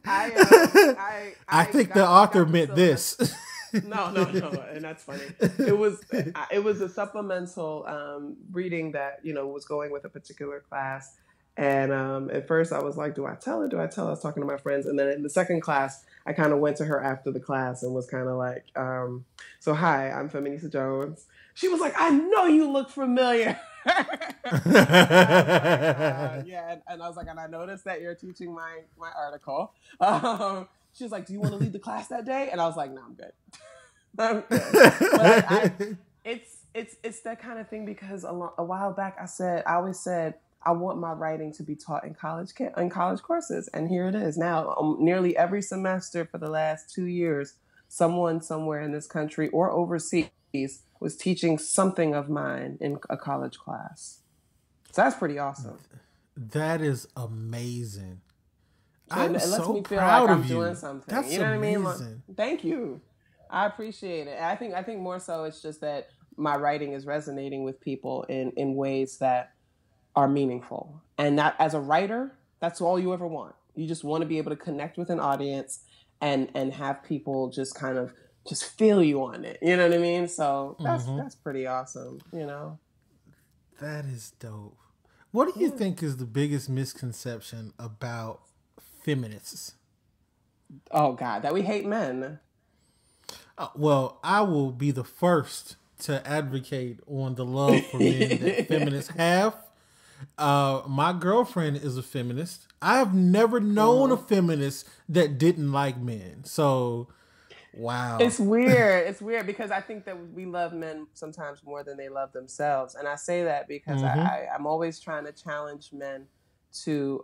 I think the author meant this. No, and that's funny. It was a supplemental reading that was going with a particular class. And at first I was like, do I tell her? I was talking to my friends. And then in the second class, I kind of went to her after the class and was kind of like, so hi, I'm Feminista Jones. She was like, I know you look familiar. And I was like, and I noticed that you're teaching my article. She was like, do you want to lead the class that day? And I was like, no, I'm good. But it's that kind of thing because a while back I always said, I want my writing to be taught in college courses. And here it is now. Nearly every semester for the last 2 years, someone somewhere in this country or overseas was teaching something of mine in a college class. So that's pretty awesome. That is amazing. And it lets me feel like I'm doing something. That's you know amazing. what I mean? Thank you. I appreciate it. I think more so it's just that my writing is resonating with people in ways that are meaningful. And that, as a writer, that's all you ever want. You just want to be able to connect with an audience and have people just kind of just feel you on it. You know what I mean? So that's pretty awesome, That is dope. What do you think is the biggest misconception about feminists? Oh God, that we hate men. Well, I will be the first to advocate on the love for men that feminists have. My girlfriend is a feminist. I have never known a feminist that didn't like men. So, wow. It's weird. It's weird because I think that we love men sometimes more than they love themselves. And I say that because I'm always trying to challenge men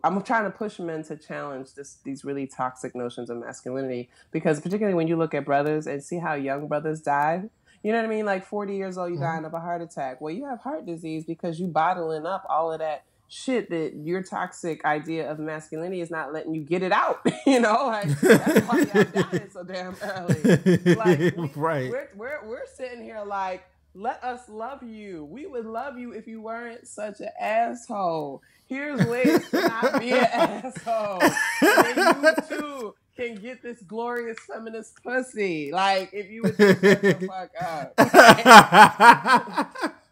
I'm trying to push men to challenge these really toxic notions of masculinity. Because particularly when you look at brothers and see how young brothers died, you know what I mean? Like 40 years old, you dying of a heart attack. Well, you have heart disease because you bottling up all of that shit that your toxic idea of masculinity is not letting you get it out. You know, like that's why y'all dying so damn early. Like right. We're sitting here like, let us love you. We would love you if you weren't such an asshole. Here's ways to not be an asshole. And you too can get this glorious feminist pussy. Like, if you would just shut the fuck up.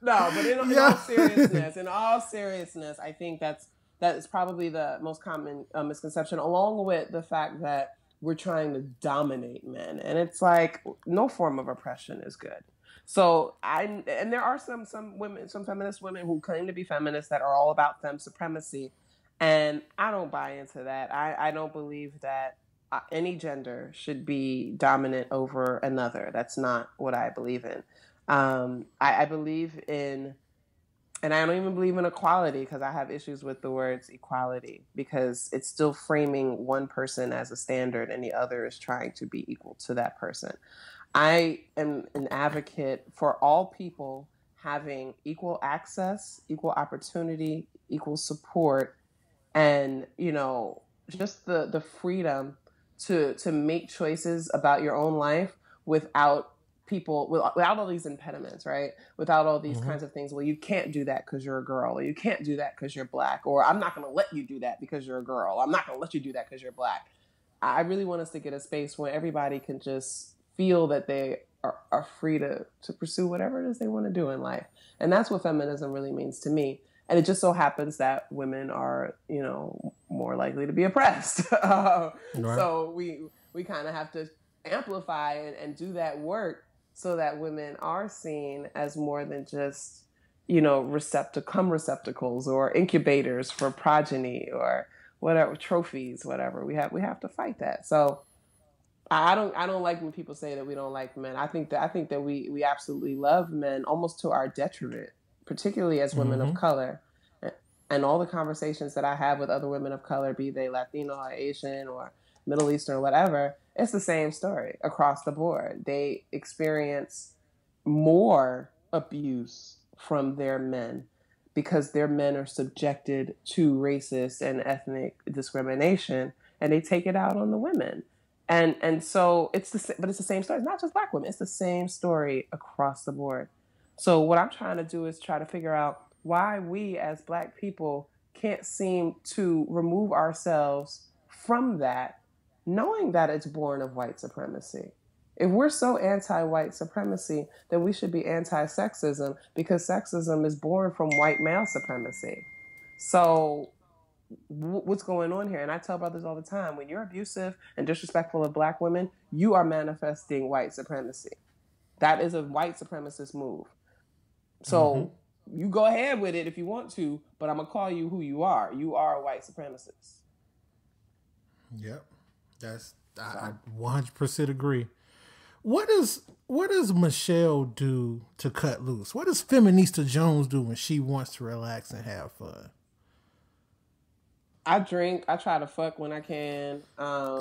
No, but in all seriousness, I think that is probably the most common misconception, along with the fact that we're trying to dominate men. And it's like, no form of oppression is good. So and there are some women, some feminist women who claim to be feminists that are all about femme supremacy. And I don't buy into that. I don't believe that any gender should be dominant over another. That's not what I believe in. I believe in, and I don't even believe in equality because I have issues with the words equality because it's still framing one person as a standard and the other is trying to be equal to that person. I am an advocate for all people having equal access, equal opportunity, equal support, and, you know, just the freedom to make choices about your own life without all these impediments, right? Without all these kinds of things. Well, you can't do that because you're a girl, or you can't do that because you're black, or I'm not going to let you do that because you're a girl. I'm not going to let you do that because you're black. I really want us to get a space where everybody can just feel that they are free to pursue whatever it is they want to do in life. And that's what feminism really means to me. And it just so happens that women are, you know, more likely to be oppressed. Right. So we kind of have to amplify and do that work so that women are seen as more than just, you know, receptacles or incubators for progeny or whatever, trophies, whatever. We have to fight that. So I don't like when people say that we don't like men. I think that we absolutely love men almost to our detriment, particularly as women of color. And all the conversations that I have with other women of color, be they Latino or Asian or Middle Eastern or whatever, it's the same story across the board. They experience more abuse from their men because their men are subjected to racist and ethnic discrimination, and they take it out on the women. And so it's the same story. It's not just black women. It's the same story across the board. So what I'm trying to do is try to figure out why we as black people can't seem to remove ourselves from that, knowing that it's born of white supremacy. If we're so anti-white supremacy, then we should be anti-sexism because sexism is born from white male supremacy. So what's going on here? And I tell brothers all the time, when you're abusive and disrespectful of black women, you are manifesting white supremacy. That is a white supremacist move. So you go ahead with it if you want to, but I'm going to call you who you are. You are a white supremacist. Yep. I 100% agree. What does Michelle do to cut loose? What does Feminista Jones do when she wants to relax and have fun? I drink. I try to fuck when I can. I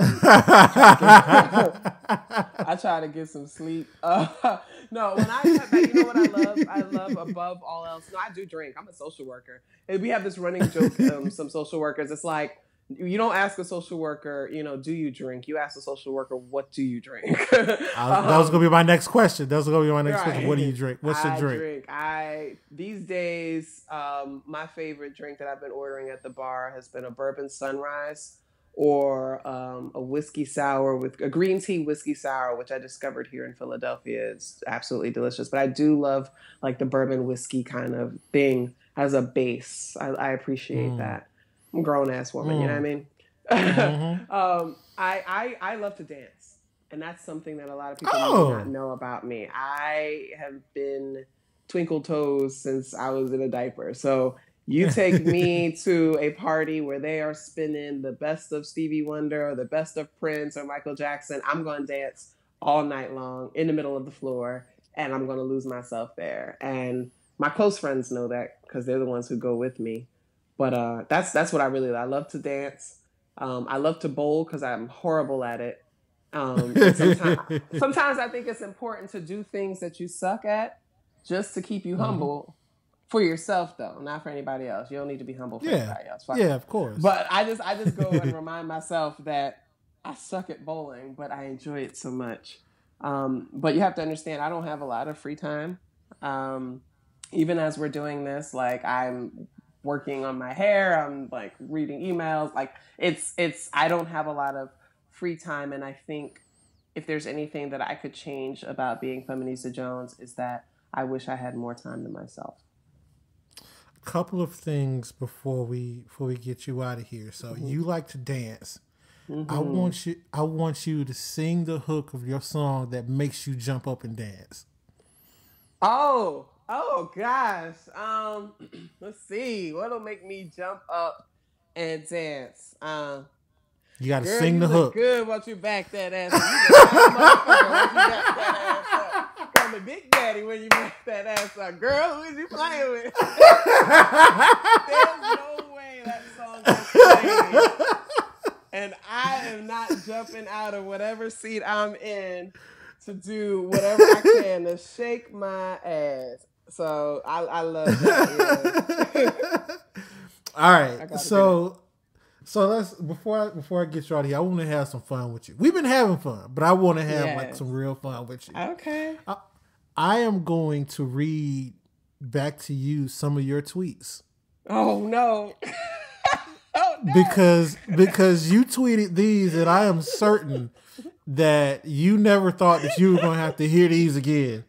try to get some sleep. No, when you know what I love? I love above all else. No, I do drink. I'm a social worker. And we have this running joke. Some social workers. It's like, you don't ask a social worker, you know, do you drink? You ask a social worker, what do you drink? That was going to be my next question. Question. What do you drink? What's your drink? These days, my favorite drink that I've been ordering at the bar has been a bourbon sunrise or a whiskey sour with a green tea whiskey sour, which I discovered here in Philadelphia. It's absolutely delicious. But I do love like the bourbon whiskey kind of thing as a base. I appreciate that. I'm a grown ass woman, you know what I mean? I love to dance, and that's something that a lot of people may not know about me. I have been twinkle toes since I was in a diaper. So you take me to a party where they are spinning the best of Stevie Wonder or the best of Prince or Michael Jackson. I'm going to dance all night long in the middle of the floor, and I'm going to lose myself there. And my close friends know that because they're the ones who go with me. But that's what I love to dance. I love to bowl because I'm horrible at it. Sometimes I think it's important to do things that you suck at just to keep you humble for yourself, though, not for anybody else. You don't need to be humble for anybody else. Yeah, of course. But I just go and remind myself that I suck at bowling, but I enjoy it so much. But you have to understand, I don't have a lot of free time. Even as we're doing this, like I'm working on my hair, I'm like reading emails. Like it's I don't have a lot of free time, and I think if there's anything that I could change about being Feminista Jones is that I wish I had more time to myself. A couple of things before we get you out of here. So you like to dance. I want you to sing the hook of your song that makes you jump up and dance. Oh gosh. Let's see. What'll make me jump up and dance? You got to sing the hook. Good. Once you back that ass up. You back that ass up. Call me Big Daddy when you back that ass up. Girl, who is you playing with? There's no way that song is playing. And I am not jumping out of whatever seat I'm in to do whatever I can to shake my ass. So I love that. Yeah. All right. So let's before I get you out of here, I want to have some fun with you. We've been having fun, but I want to have like some real fun with you. Okay. I am going to read back to you some of your tweets. Oh no. Oh, no. Because you tweeted these, and I am certain that you never thought that you were going to have to hear these again.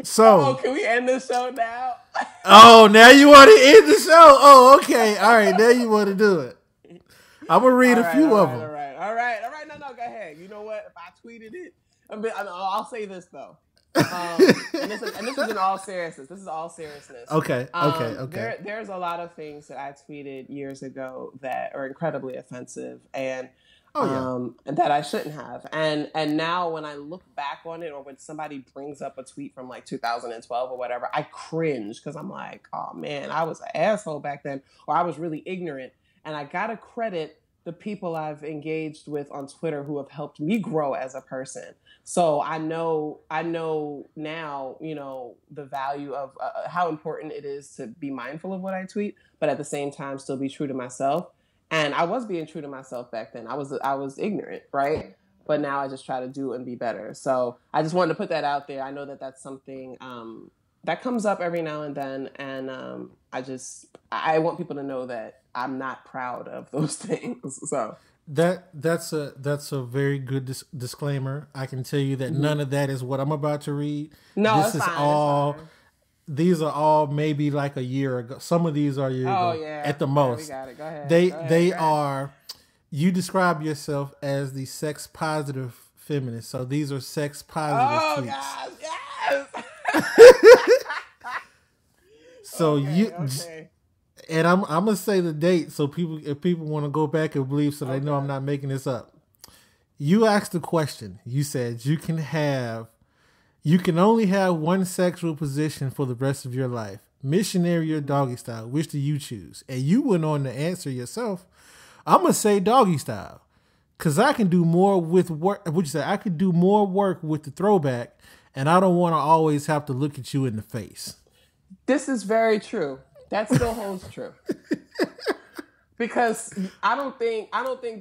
So, can we end the show now? Now you want to end the show? Oh, okay. All right, now you want to do it. I'm going to read a few of them. All right. No, go ahead. You know what? If I tweeted it, I'll say this, though. And this is in all seriousness. This is all seriousness. Okay. There's a lot of things that I tweeted years ago that are incredibly offensive and that I shouldn't have. And now when I look back on it, or when somebody brings up a tweet from like 2012 or whatever, I cringe because I'm like, oh man, I was an asshole back then, or I was really ignorant. And I gotta credit the people I've engaged with on Twitter who have helped me grow as a person. So I know now, the value of how important it is to be mindful of what I tweet, but at the same time still be true to myself. And I was being true to myself back then. I was ignorant, right? But now I just try to do and be better. So I just wanted to put that out there. I know that that's something that comes up every now and then, and I want people to know that I'm not proud of those things. So that's a very good disclaimer. I can tell you that none of that is what I'm about to read. No, this is fine, all. These are all maybe like a year ago. Some of these are a year ago at the most. We got it. Go ahead. They are. You describe yourself as the sex positive feminist. So these are sex positive tweets. Oh gosh, yes. So and I'm gonna say the date so if people want to go back and believe, so they know I'm not making this up. You asked the question. You said you can only have one sexual position for the rest of your life, missionary or doggy style. Which do you choose? And you went on to answer yourself. I'm gonna say doggy style, cause I can do more with work. Would you say I could do more work with the throwback, and I don't want to always have to look at you in the face. This is very true. That still holds true. Because I don't think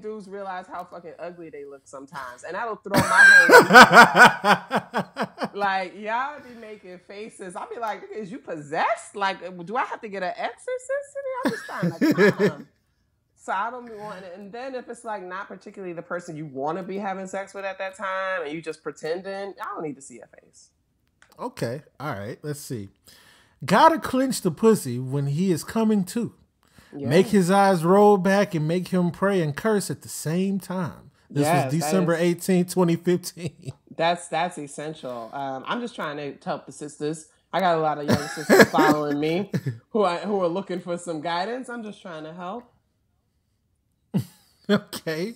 dudes realize how fucking ugly they look sometimes. And that'll throw my whole like, y'all be making faces. I'll be like, is you possessed? Like, do I have to get an exorcist today? I'm just trying to come. So I don't be wanting it. And then if it's like not particularly the person you want to be having sex with at that time and you just pretending, I don't need to see a face. Okay. All right. Let's see. Gotta clench the pussy when he is coming to. Make his eyes roll back and make him pray and curse at the same time. This was December 18th, 2015. That's essential. I'm just trying to help the sisters. I got a lot of young sisters following me who are looking for some guidance. I'm just trying to help. Okay.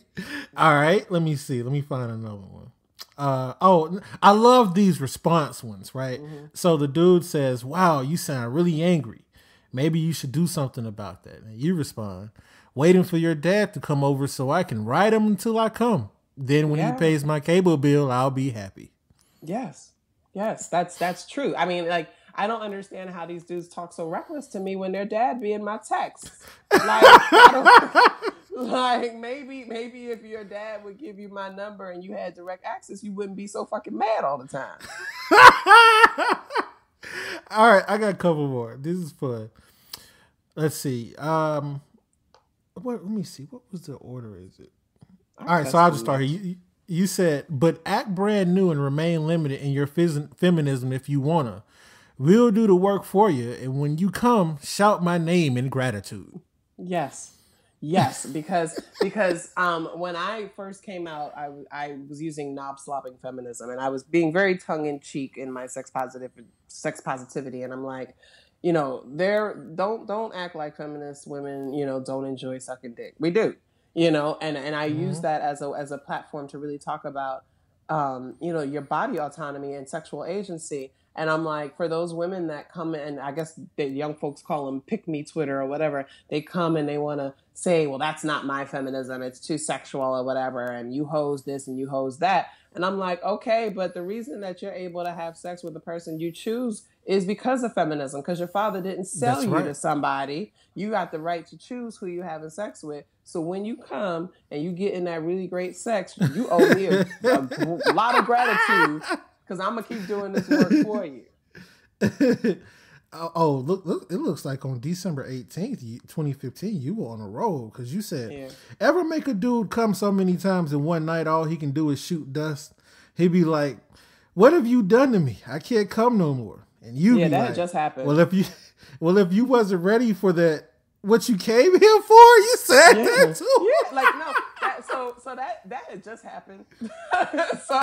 All right. Let me see. Let me find another one. I love these response ones, right? Mm-hmm. So the dude says, "Wow, you sound really angry. Maybe you should do something about that." And you respond, "Waiting for your dad to come over so I can ride him until I come. Then when he pays my cable bill, I'll be happy." Yes, that's true. I mean, like, I don't understand how these dudes talk so reckless to me when their dad be in my texts. Like, maybe if your dad would give you my number and you had direct access, you wouldn't be so fucking mad all the time. All right, I got a couple more. This is fun. Let's see. Let me see. What was the order? Is it? All right, so I'll just start here. You said, "But act brand new and remain limited in your feminism if you wanna. We'll do the work for you, and when you come, shout my name in gratitude." Yes, because when I first came out, I was using knob slobbing feminism, and I was being very tongue in cheek in my sex positivity, and I'm like, don't act like feminist women, don't enjoy sucking dick. We do, and I use that as a platform to really talk about, your body autonomy and sexual agency. And I'm like, for those women that come in, I guess the young folks call them pick me Twitter or whatever, they come and they want to say, well, that's not my feminism. It's too sexual or whatever. And you hoes this and you hoes that. And I'm like, okay, but the reason that you're able to have sex with the person you choose is because of feminism, because your father didn't sell you to somebody. You got the right to choose who you're having sex with. So when you come and you get in that really great sex, you owe me a lot of gratitude, because I'm going to keep doing this work for you. Look, it looks like on December 18th, 2015, you were on a roll, because you said, "Ever make a dude come so many times in one night, all he can do is shoot dust? He'd be like, 'What have you done to me? I can't come no more.' And you be that like, just happened. Well, if you wasn't ready for that, what you came here for, you said that too." Yeah, like, no, so that had just happened. So,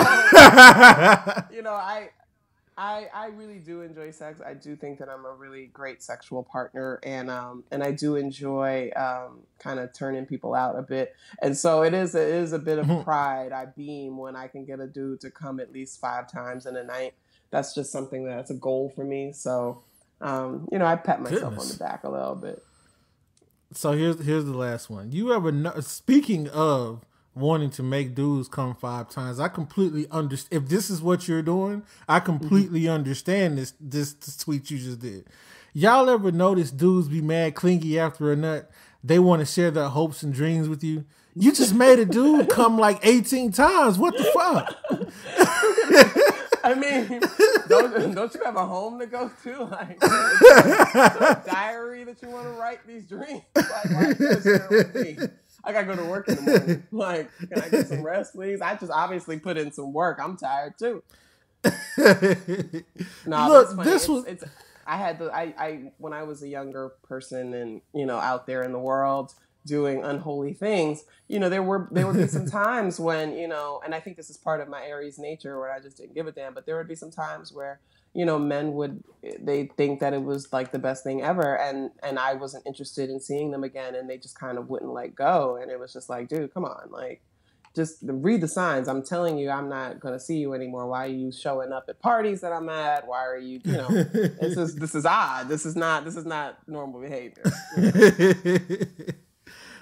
I really do enjoy sex. I do think that I'm a really great sexual partner, and I do enjoy kind of turning people out a bit. And so it is a bit of pride I beam when I can get a dude to come at least 5 times in a night. That's just something that's a goal for me. So, I pat myself on the back a little bit. So here's the last one. You ever know, speaking of wanting to make dudes come 5 times, I completely understand. If this is what you're doing, I completely understand this tweet you just did. Y'all ever notice dudes be mad clingy after a nut? They want to share their hopes and dreams with you. You just made a dude come like 18 times. What the fuck? I mean, don't you have a home to go to? Like, a diary that you want to write these dreams? Like, why you gotta share with me? I gotta go to work in the morning. Like, can I get some rest, please? I just obviously put in some work. I'm tired too. No, look, when I was a younger person and out there in the world doing unholy things, there would be some times when, and I think this is part of my Aries nature where I just didn't give a damn, but there would be some times where, men they think that it was like the best thing ever, and I wasn't interested in seeing them again, and they just kind of wouldn't let go. And it was just like, dude, come on, like, just read the signs. I'm telling you, I'm not going to see you anymore. Why are you showing up at parties that I'm at? Why are you, this is odd. This is not normal behavior.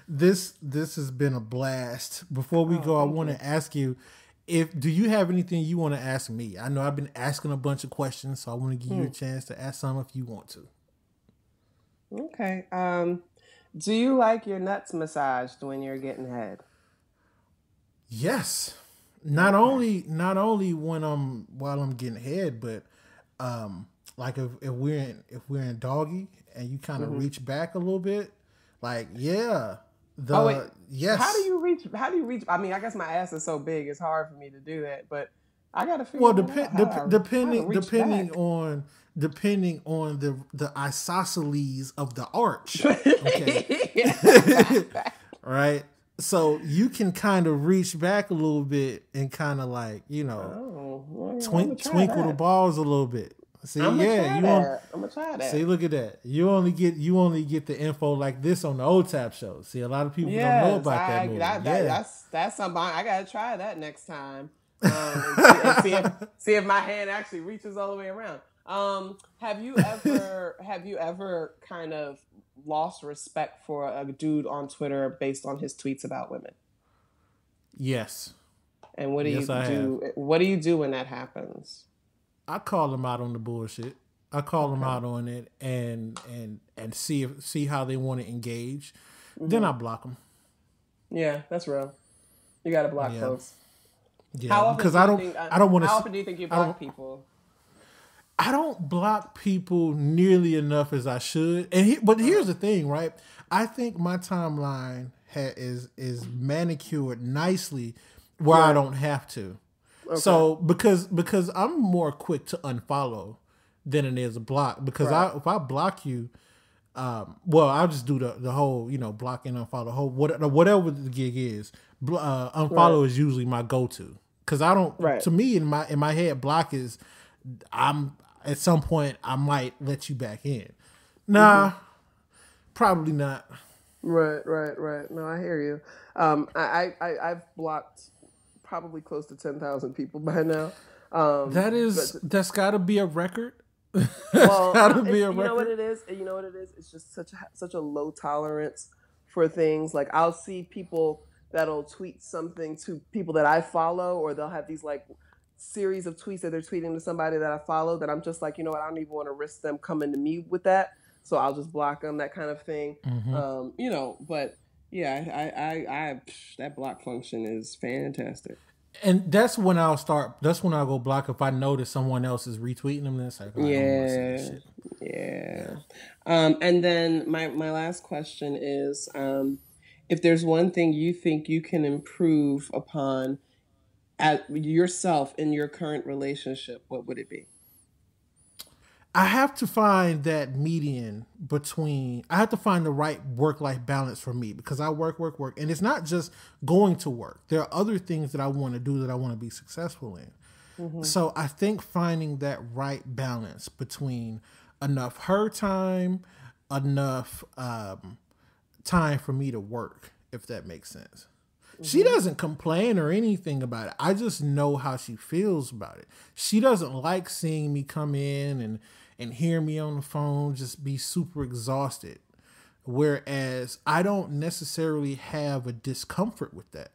This has been a blast. Before we go, I want to ask you, do you have anything you want to ask me? I know I've been asking a bunch of questions, so I want to give you a chance to ask some if you want to. Okay. Do you like your nuts massaged when you're getting head? Yes. Not only when while I'm getting head, but like if we're in doggy and you kind of reach back a little bit, like yes. How do you reach? I mean, I guess my ass is so big, it's hard for me to do that. But I gotta figure Well, depending on the isosceles of the arch. Okay. Right. So you can kind of reach back a little bit and kind of like, twinkle the balls a little bit. See, I'm gonna try that. See, look at that. You only get the info like this on the OTAP show. See, a lot of people don't know about that movie. That's something I gotta try that next time. And see if my hand actually reaches all the way around. Have you ever kind of lost respect for a dude on Twitter based on his tweets about women? Yes. And what do you do? What do you do when that happens? I call them out on the bullshit. I call them out on it and see how they want to engage. Mm-hmm. Then I block them. Yeah, that's real. You got to block folks. Yeah, because I don't want to. How often do you think you block people? I don't block people nearly enough as I should. But here's the thing, right? I think my timeline is manicured nicely where I don't have to. Okay. So because I'm more quick to unfollow than it is a block. Because if I block you, I'll just do the whole block and unfollow, whatever the gig is. Unfollow is usually my go-to because I don't. Right. To me, in my head, block is at some point I might let you back in. Nah, probably not. Right. No, I hear you. I've blocked probably close to 10,000 people by now. That's got to be a record. Well, gotta be a record. You know what it is. It's just such a low tolerance for things. Like I'll see people that'll tweet something to people that I follow, or they'll have these like series of tweets that they're tweeting to somebody that I follow that I'm just like, I don't even want to risk them coming to me with that. So I'll just block them, that kind of thing. Mm-hmm. But yeah, I that block function is fantastic. And that's when I'll go block if I notice someone else is retweeting them. Then it's like, yeah. And then my last question is, if there's one thing you think you can improve upon at yourself in your current relationship, what would it be? I have to find that median between. I have to find the right work-life balance for me because I work, and it's not just going to work. There are other things that I want to do that I want to be successful in. Mm-hmm. So I think finding that right balance between enough her time, enough time for me to work, if that makes sense. Mm-hmm. She doesn't complain or anything about it. I just know how she feels about it. She doesn't like seeing me come in and hear me on the phone, just be super exhausted. Whereas I don't necessarily have a discomfort with that.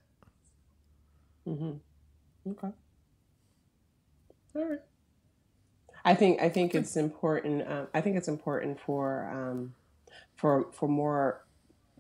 Mm-hmm. Okay. All right. I think it's important. I think it's important for more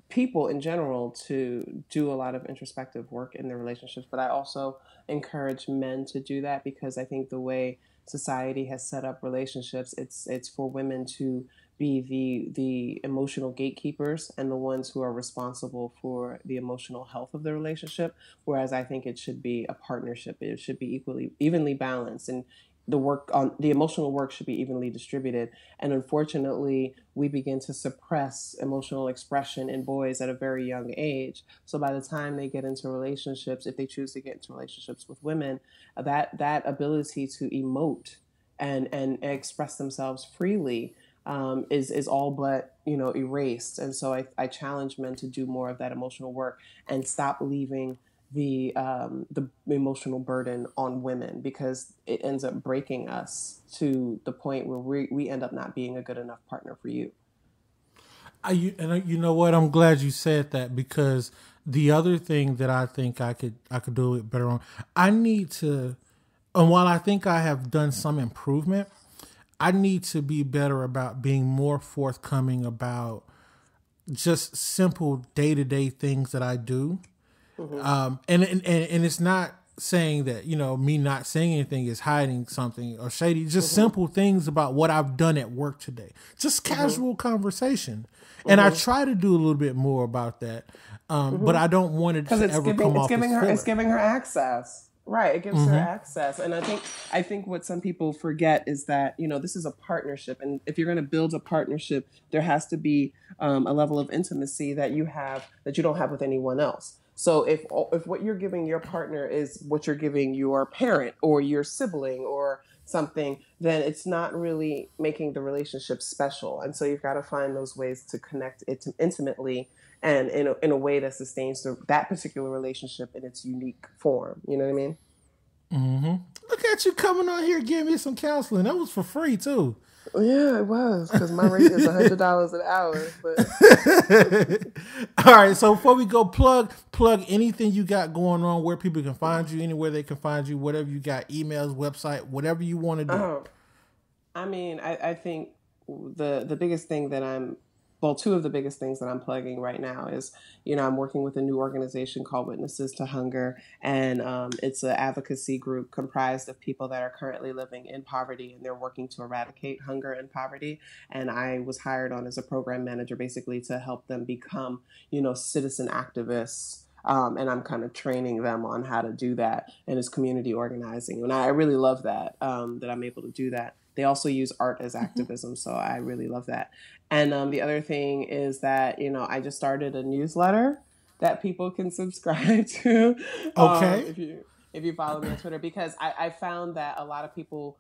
people in general to do a lot of introspective work in their relationships. But I also encourage men to do that because I think the way society has set up relationships, it's for women to be the emotional gatekeepers and the ones who are responsible for the emotional health of the relationship. Whereas I think it should be a partnership. It should be evenly balanced, and the emotional work should be evenly distributed. And unfortunately, we begin to suppress emotional expression in boys at a very young age. So by the time they get into relationships, if they choose to get into relationships with women, that ability to emote and express themselves freely is all but erased. And so I challenge men to do more of that emotional work and stop leaving the emotional burden on women, because it ends up breaking us to the point where we end up not being a good enough partner for you. You know what? I'm glad you said that, because the other thing that I think I could do it better on, I need to, and while I think I have done some improvement, I need to be better about being more forthcoming about just simple day-to-day things that I do. Mm-hmm. And it's not saying that, me not saying anything is hiding something or shady. Just mm-hmm. simple things about what I've done at work today. Just casual mm-hmm. conversation. Mm-hmm. And I try to do a little bit more about that. Mm-hmm. But I don't want it to ever come off as filler. It's giving her access. Right, it gives her access, and I think what some people forget is that this is a partnership, and if you're going to build a partnership, there has to be a level of intimacy that you don't have with anyone else. So if what you're giving your partner is what you're giving your parent or your sibling or something, then it's not really making the relationship special, and so you've got to find those ways to connect it intimately and in a way that sustains that particular relationship in its unique form. You know what I mean? Mm-hmm. Look at you coming on here giving me some counseling. That was for free too. Yeah, it was, because my rate is $100 an hour. But all right, so before we go, plug anything you got going on, where people can find you, anywhere they can find you, whatever you got, emails, website, whatever you want to do. I mean, I think the biggest thing that two of the biggest things that I'm plugging right now is, I'm working with a new organization called Witnesses to Hunger, and it's an advocacy group comprised of people that are currently living in poverty, and they're working to eradicate hunger and poverty. And I was hired on as a program manager, basically to help them become, citizen activists. And I'm kind of training them on how to do that, and it's community organizing. And I really love that I'm able to do that. They also use art as activism, so I really love that. And the other thing is that, I just started a newsletter that people can subscribe to. Okay. If you follow me on Twitter, because I found that a lot of people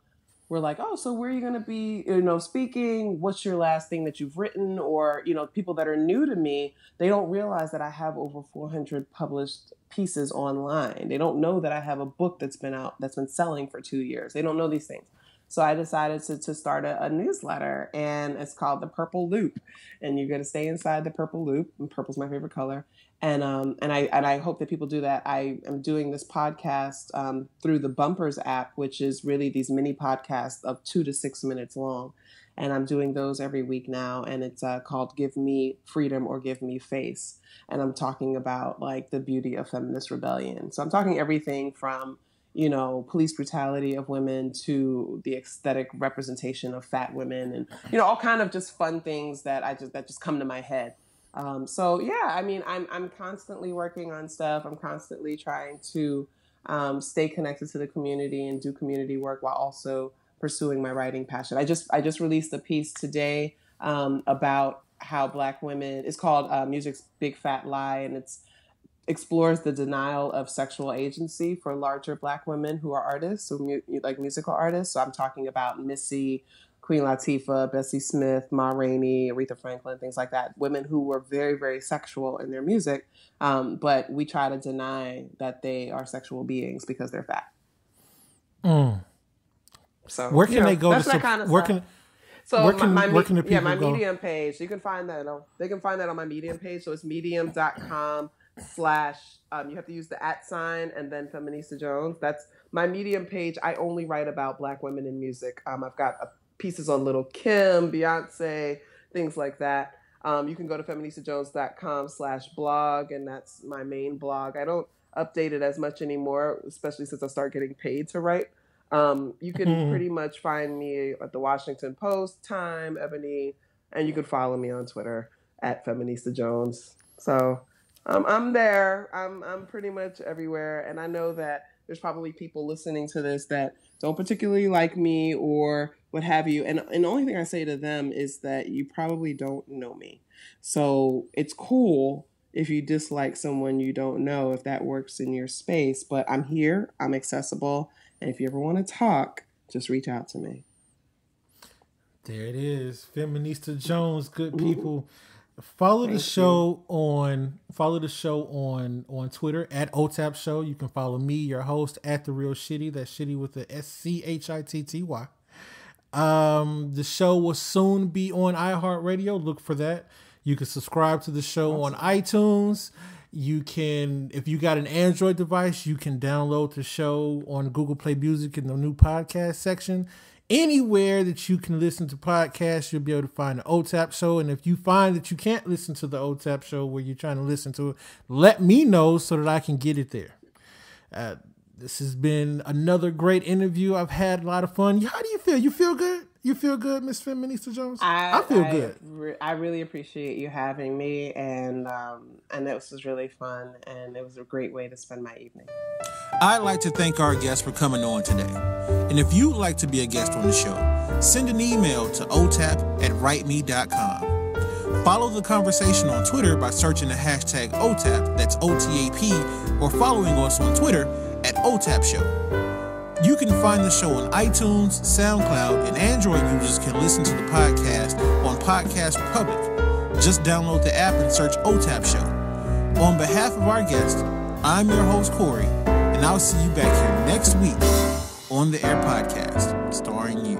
were like, oh, so where are you going to be, speaking? What's your last thing that you've written? Or, people that are new to me, they don't realize that I have over 400 published pieces online. They don't know that I have a book that's been selling for 2 years. They don't know these things. So I decided to start a newsletter, and it's called The Purple Loop. And you're going to stay inside the purple loop, and purple's my favorite color. And I hope that people do that. I am doing this podcast through the Bumpers app, which is really these mini podcasts of 2 to 6 minutes long. And I'm doing those every week now. And it's called Give Me Freedom or Give Me Face. And I'm talking about like the beauty of feminist rebellion. So I'm talking everything from police brutality of women to the aesthetic representation of fat women, and all kind of just fun things that just come to my head. So yeah, I mean, I'm constantly working on stuff. I'm constantly trying to stay connected to the community and do community work while also pursuing my writing passion. I just released a piece today about how Black women. It's called Music's Big Fat Lie, and it's explores the denial of sexual agency for larger Black women who are artists, so like musical artists. So I'm talking about Missy, Queen Latifah, Bessie Smith, Ma Rainey, Aretha Franklin, things like that. Women who were very, very sexual in their music, but we try to deny that they are sexual beings because they're fat. So where can they go? That's that kind of stuff. So where can the people my go? Medium page, you can find that. They can find that on my Medium page. So it's medium.com/ you have to use the @ and then Feminista Jones. That's my Medium page. I only write about Black women in music. I've got pieces on Little Kim, Beyonce, things like that. You can go to feministajones.com/blog, and that's my main blog. I don't update it as much anymore, especially since I start getting paid to write. You can pretty much find me at the Washington Post, Time, Ebony, and you can follow me on Twitter at Feminista Jones. So I'm there. I'm pretty much everywhere, and I know that there's probably people listening to this that don't particularly like me or what have you. And the only thing I say to them is that you probably don't know me. So it's cool if you dislike someone you don't know, if that works in your space. But I'm here. I'm accessible. And if you ever want to talk, just reach out to me. There it is. Feminista Jones, good people. Follow the show on Twitter at OTAP Show. You can follow me, your host, at The Real Shitty. That's Shitty with the SCHITTY. The show will soon be on iHeartRadio. Look for that. You can subscribe to the show on iTunes. You can, if you got an Android device, you can download the show on Google Play Music in the new podcast section. Anywhere that you can listen to podcasts, you'll be able to find the OTAP Show. And if you find that you can't listen to the OTAP Show where you're trying to listen to it, let me know so that I can get it there. This has been another great interview. I've had a lot of fun. How do you feel? You feel good? You feel good, Miss Feminista Jones? I feel good. I really appreciate you having me, and this was really fun, and it was a great way to spend my evening. I'd like to thank our guests for coming on today. And if you'd like to be a guest on the show, send an email to otap@writeme.com. Follow the conversation on Twitter by searching the hashtag OTAP, that's OTAP, or following us on Twitter at OTAP Show. You can find the show on iTunes, SoundCloud, and Android users can listen to the podcast on Podcast Republic. Just download the app and search OTAP Show. On behalf of our guest, I'm your host, Corey, and I'll see you back here next week on the Air Podcast, starring you.